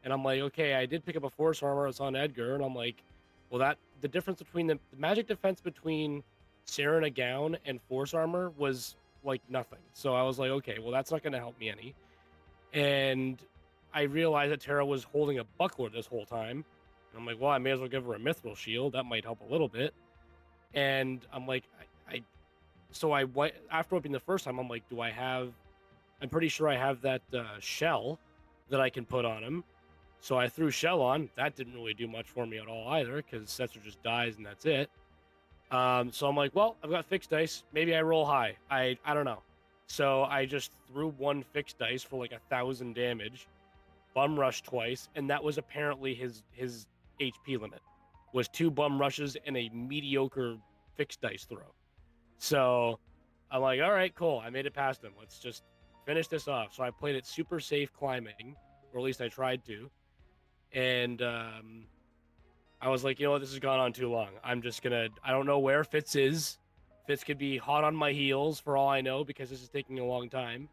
And I'm like, okay, I did pick up a force armor. It's on Edgar, and I'm like, well, that the difference between the magic defense between Serena Gown and force armor was like nothing. So I was like, okay, well, that's not gonna help me any. And I realized that Tara was holding a buckler this whole time. And I'm like, well, I may as well give her a mithril shield. That might help a little bit. And I'm like, after wiping the first time, I'm like, I'm pretty sure I have that shell that I can put on him. So I threw shell on. That didn't really do much for me at all either, because Setzer just dies and that's it. So I'm like, well, I've got fixed dice. Maybe I roll high. I don't know. So I just threw one fixed dice for like 1,000 damage, bum rush twice, and that was apparently his HP limit. Was 2 bum rushes and a mediocre fixed dice throw. So I'm like, all right, cool. I made it past him. Let's just finish this off. So I played it super safe climbing, or at least I tried to. And I was like, you know what, this has gone on too long. I don't know where Fitz is. Fitz could be hot on my heels for all I know, because this is taking a long time.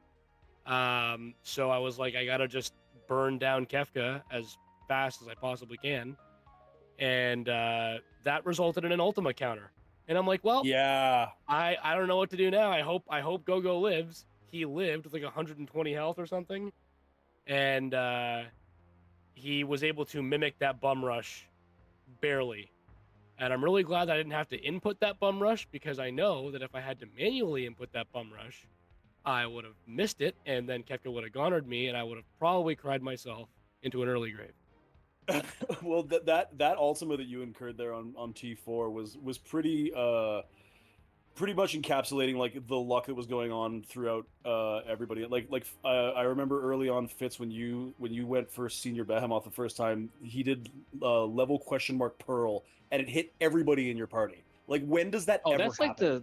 So I was like, I gotta just burn down Kefka as fast as I possibly can. And that resulted in an Ultima counter. And I'm like, well, Yeah, I don't know what to do now. I hope Gogo lives. He lived with like 120 health or something. And he was able to mimic that bum rush barely. And I'm really glad that I didn't have to input that bum rush, because I know that if I had to manually input that bum rush, I would have missed it, and then Kefka would have gonered me, and I would have probably cried myself into an early grave. well, that Ultima that you incurred there on T4 was pretty much encapsulating like the luck that was going on throughout everybody. I remember early on, Fitz, when you went for Senior Behemoth the first time, he did level Pearl, and it hit everybody in your party. Like, when does that ever That's happen? like the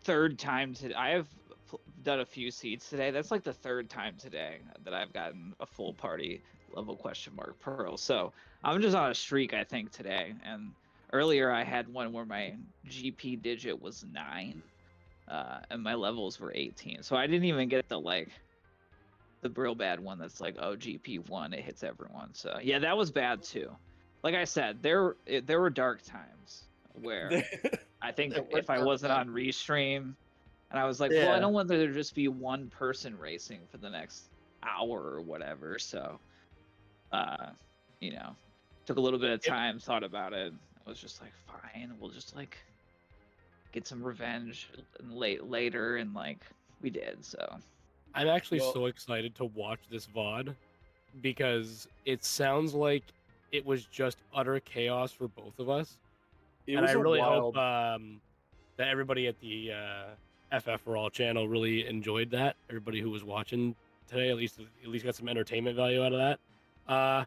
third time today. I have done a few seeds today. That's like the third time today that I've gotten a full party level Pearl. So I'm just on a streak, I think, today. And earlier I had one where my GP digit was 9, and my levels were 18. So I didn't even get the real bad one that's like, oh, GP 1, it hits everyone. So yeah, that was bad too. Like I said, there were dark times where I think if I wasn't on Restream, and I was like, well, I don't want there to just be one person racing for the next hour or whatever. So, took a little bit of time, thought about it. I was just like, fine, we'll just like get some revenge later, and like we did. So I'm actually so excited to watch this VOD, because it sounds like it was just utter chaos for both of us. And I really hope that everybody at the FF for All channel really enjoyed that. Everybody who was watching today. At least got some entertainment value out of that.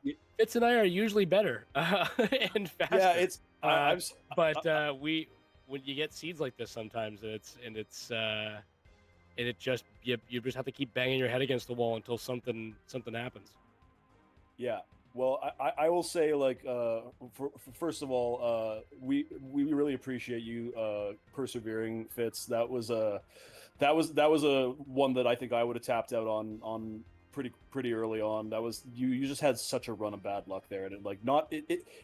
Y- Fitz and I are usually better and faster. Yeah, it's I'm s- But we when you get seeds like this sometimes, and it just you just have to keep banging your head against the wall until something happens. Yeah. Well, I will say, like, first of all, we really appreciate you persevering, Fitz. That was a one that I think I would have tapped out on pretty early on. That was you just had such a run of bad luck there, and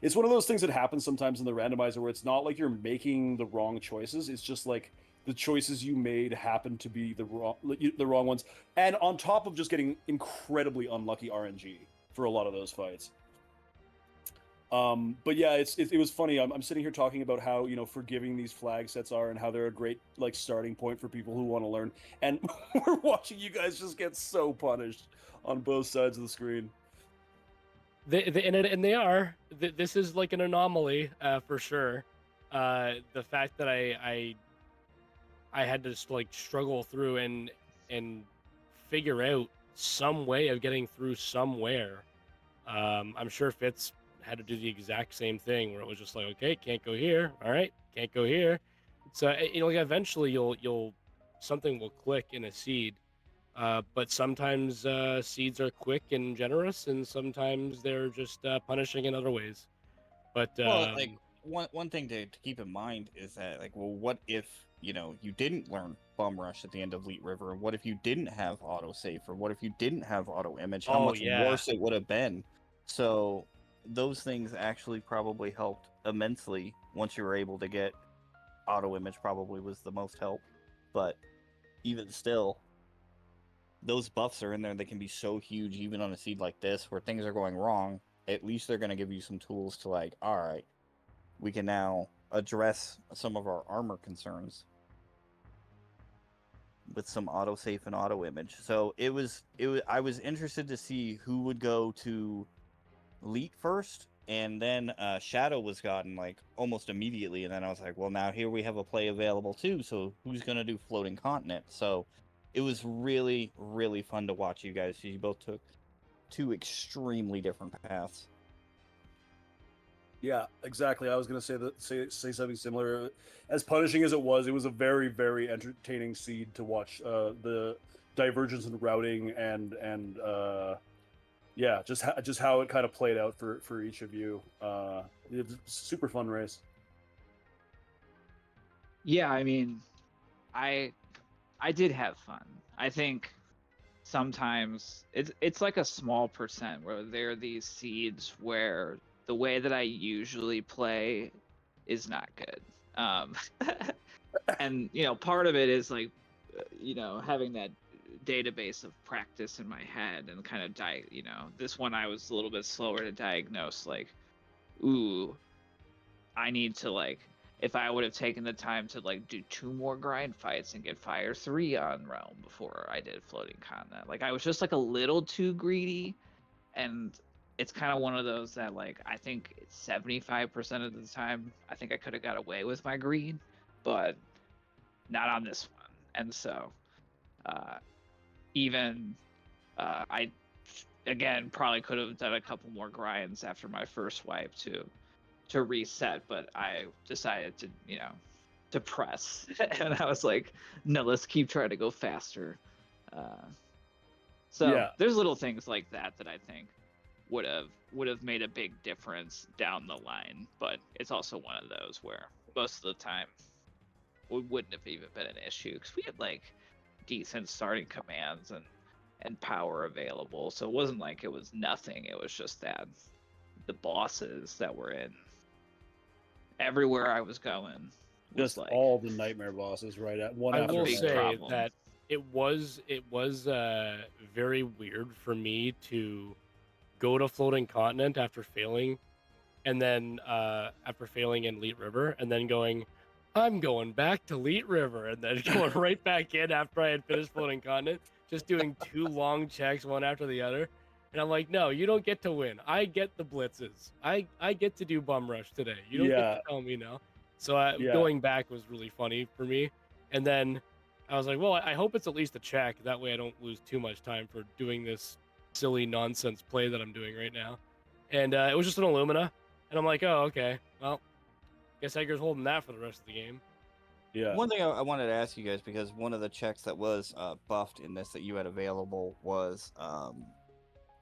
it's one of those things that happens sometimes in the randomizer where it's not like you're making the wrong choices. It's just like the choices you made happen to be the wrong ones, and on top of just getting incredibly unlucky RNG for a lot of those fights. But yeah, it was funny. I'm sitting here talking about how, you know, forgiving these flag sets are and how they're a great like starting point for people who want to learn. And we're watching you guys just get so punished on both sides of the screen. They are. This is like an anomaly for sure. The fact that I had to just like struggle through and figure out some way of getting through somewhere. I'm sure Fitz had to do the exact same thing where it was just like, okay, can't go here. All right, can't go here. So you know, like eventually you'll something will click in a seed. But sometimes seeds are quick and generous, and sometimes they're just punishing in other ways. But Well, like one thing to keep in mind is that, like, well, what if, you know, you didn't learn Bum Rush at the end of Leet River? What if you didn't have auto save? Or what if you didn't have auto image? How Oh, much yeah. worse it would have been. So those things actually probably helped immensely. Once you were able to get auto image, probably was the most help. But even still, those buffs are in there. They can be so huge, even on a seed like this, where things are going wrong. At least they're going to give you some tools to, like, all right, we can now address some of our armor concerns with some auto safe and auto image. So it was I was interested to see who would go to Leet first, and then Shadow was gotten like almost immediately, and then I was like, well, now here we have a play available too, so who's going to do Floating Continent? So it was really, really fun to watch you guys. You both took two extremely different paths. Yeah, exactly. I was gonna say something similar. As punishing as it was a very, very entertaining seed to watch. The divergence in routing and yeah, just how it kind of played out for each of you. It was a super fun race. Yeah, I mean, I did have fun. I think sometimes it's like a small percent where there are these seeds where the way that I usually play is not good. And you know, part of it is like, you know, having that database of practice in my head and kind of you know, this one I was a little bit slower to diagnose, like, ooh, I need to, like, if I would have taken the time to like do 2 more grind fights and get Fire 3 on Realm before I did Floating Continent, like I was just like a little too greedy. And it's kind of one of those that, like, I think 75% of the time I think I could have got away with my greed, but not on this one. And so even I again probably could have done a couple more grinds after my first wipe to reset, but I decided to, you know, to press. And I was like, no, let's keep trying to go faster. So Yeah. there's little things like that that I think would have made a big difference down the line, but it's also one of those where most of the time it wouldn't have even been an issue because we had like decent starting commands and power available, so it wasn't like it was nothing. It was just that the bosses that were in everywhere I was going was Just like all the nightmare bosses right at one I after will big another. say problem. that it was very weird for me to go to Floating Continent after failing, and then after failing in Leet River, and then going, I'm going back to Leet River, and then going right back in after I had finished Floating Continent, just doing 2 long checks one after the other. And I'm like, no, you don't get to win. I get the blitzes. I get to do Bum Rush today. You don't get Yeah. to tell me no. So Yeah. going back was really funny for me. And then I was like, well, I hope it's at least a check. That way I don't lose too much time for doing this silly nonsense play that I'm doing right now. And it was just an Illumina. And I'm like, oh, okay. Well, guess Edgar's holding that for the rest of the game. Yeah. One thing I wanted to ask you guys, because one of the checks that was buffed in this that you had available was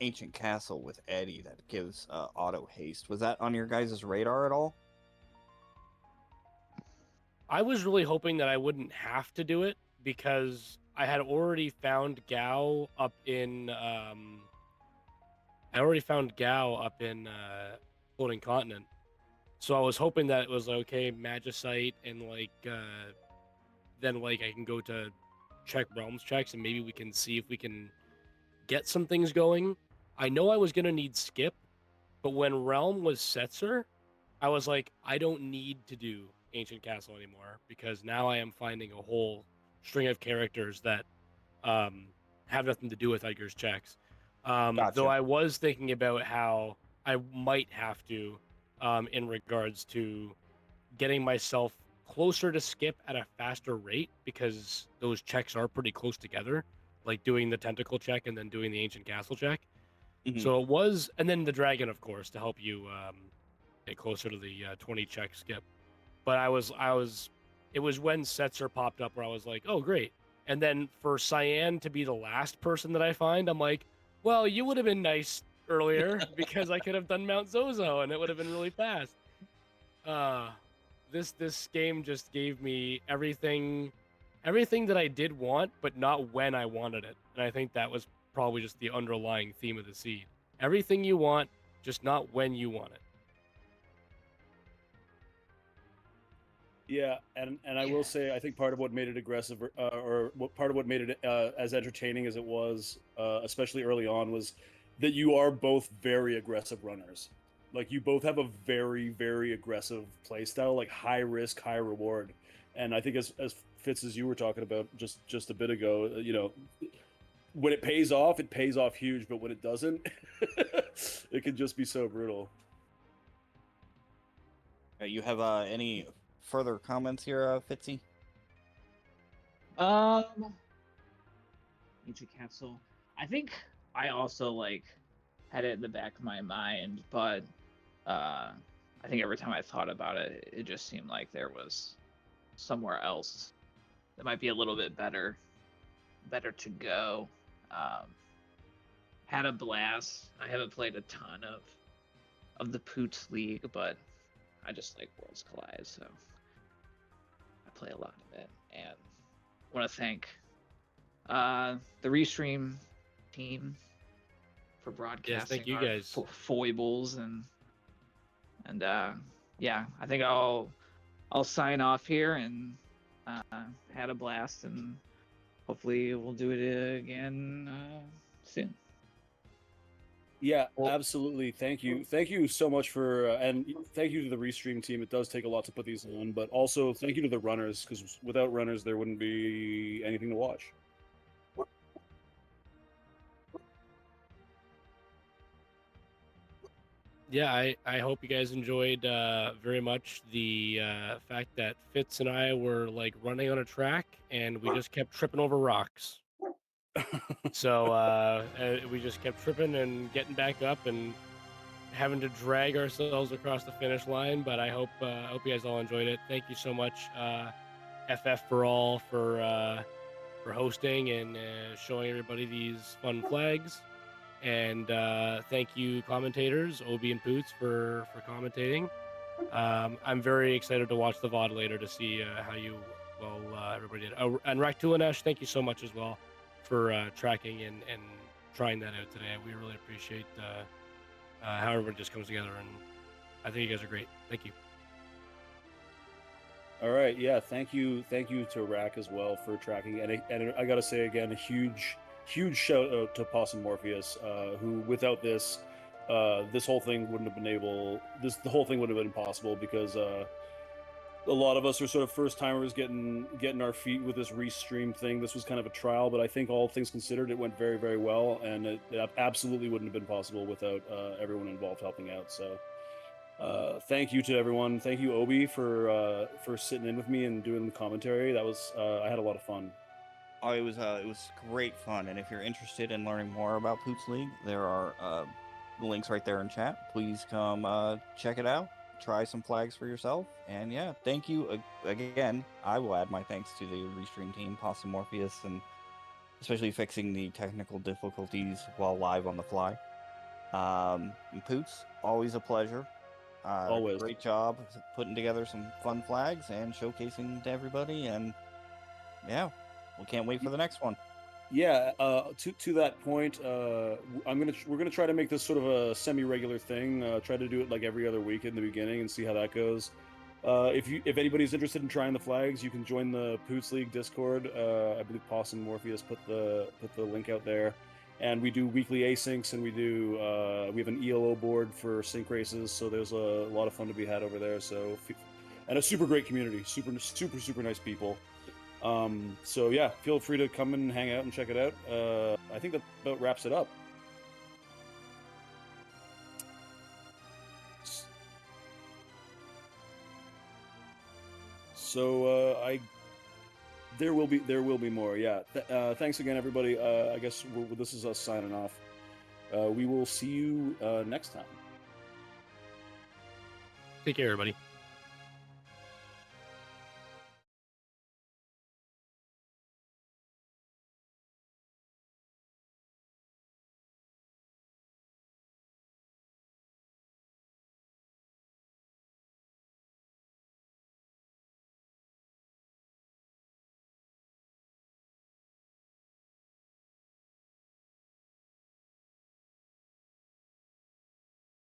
Ancient Castle with Eddie that gives auto haste. Was that on your guys' radar at all? I was really hoping that I wouldn't have to do it because I had already found Gao up in Floating Continent. So I was hoping that it was okay, Magicite, and then like I can go to check realms checks and maybe we can see if we can get some things going. I know I was gonna need skip, but when realm was Setzer, I was like, I don't need to do Ancient Castle anymore because now I am finding a whole string of characters that have nothing to do with Edgar's checks. Gotcha. Though I was thinking about how I might have to, in regards to getting myself closer to skip at a faster rate because those checks are pretty close together, like doing the tentacle check and then doing the Ancient Castle check. Mhm. So it was, and then the dragon, of course, to help you get closer to the 20 check skip. But it was when Setzer popped up where I was like, oh, great. And then for Cyan to be the last person that I find, I'm like, well, you would have been nice earlier because I could have done Mount Zozo and it would have been really fast. This game just gave me everything that I did want, but not when I wanted it. And I think that was probably just the underlying theme of the seed. Everything you want, just not when you want it. Yeah, and I will say I think part of what made it aggressive, part of what made it as entertaining as it was, especially early on, was that you are both very aggressive runners. Like you both have a very very aggressive play style, like high risk, high reward. And I think as Fitz, as you were talking about just a bit ago, when it pays off huge, but when it doesn't, it can just be so brutal. You have any further comments here, Fitzy? Ancient Castle. I think I also had it in the back of my mind, but I think every time I thought about it, it just seemed like there was somewhere else that might be a little bit better to go. Had a blast. I haven't played a ton of the Poots League, but I just like Worlds Collide, so I play a lot of it. And I want to thank the Restream team for broadcasting. Yes, thank you our guys. Foibles and yeah, I think I'll sign off here and had a blast, and hopefully we'll do it again soon. Yeah, absolutely. Thank you so much for and thank you to the Restream team. It does take a lot to put these on, but also thank you to the runners, because without runners there wouldn't be anything to watch. Yeah, I hope you guys enjoyed very much the fact that Fitz and I were like running on a track and we just kept tripping over rocks. So we just kept tripping and getting back up and having to drag ourselves across the finish line. But I hope you guys all enjoyed it. Thank you so much, FF for all for hosting and showing everybody these fun flags. And thank you, commentators, Obi and Poots, for commentating. I'm very excited to watch the VOD later to see how everybody did. Oh, and Raktulanesh, thank you so much as well for tracking and trying that out today. We really appreciate how everybody just comes together, and I think you guys are great. Thank you. All right, yeah, thank you to Rack as well for tracking, and I gotta say again, a huge shout out to Possum Morpheus, who without this, this whole thing wouldn't have been the whole thing would have been impossible, because a lot of us are sort of first timers getting our feet with this Restream thing. This was kind of a trial, but I think all things considered, it went very very well, and it absolutely wouldn't have been possible without everyone involved helping out. So. Thank you to everyone. Thank you, Obi, for sitting in with me and doing the commentary. That was I had a lot of fun. Oh, it was great fun, and if you're interested in learning more about Poots League, there are links right there in chat. Please come check it out. Try some flags for yourself, and yeah, thank you again. I will add my thanks to the Restream team, Possum Morpheus, and especially fixing the technical difficulties while live on the fly. And Poots, always a pleasure. Always. Great job putting together some fun flags and showcasing to everybody, and yeah, we can't wait for the next one. Yeah, to that point, we're gonna try to make this sort of a semi-regular thing. Try to do it like every other week in the beginning and see how that goes. If anybody's interested in trying the flags, you can join the Poots League Discord. I believe Possum Morpheus put the link out there, and we do weekly asyncs, and we have an ELO board for sync races. So there's a lot of fun to be had over there. And a super great community, super nice people. So yeah, feel free to come and hang out and check it out. I think that about wraps it up. So there will be more. Yeah. Thanks again, everybody. I guess this is us signing off. We will see you next time. Take care, everybody.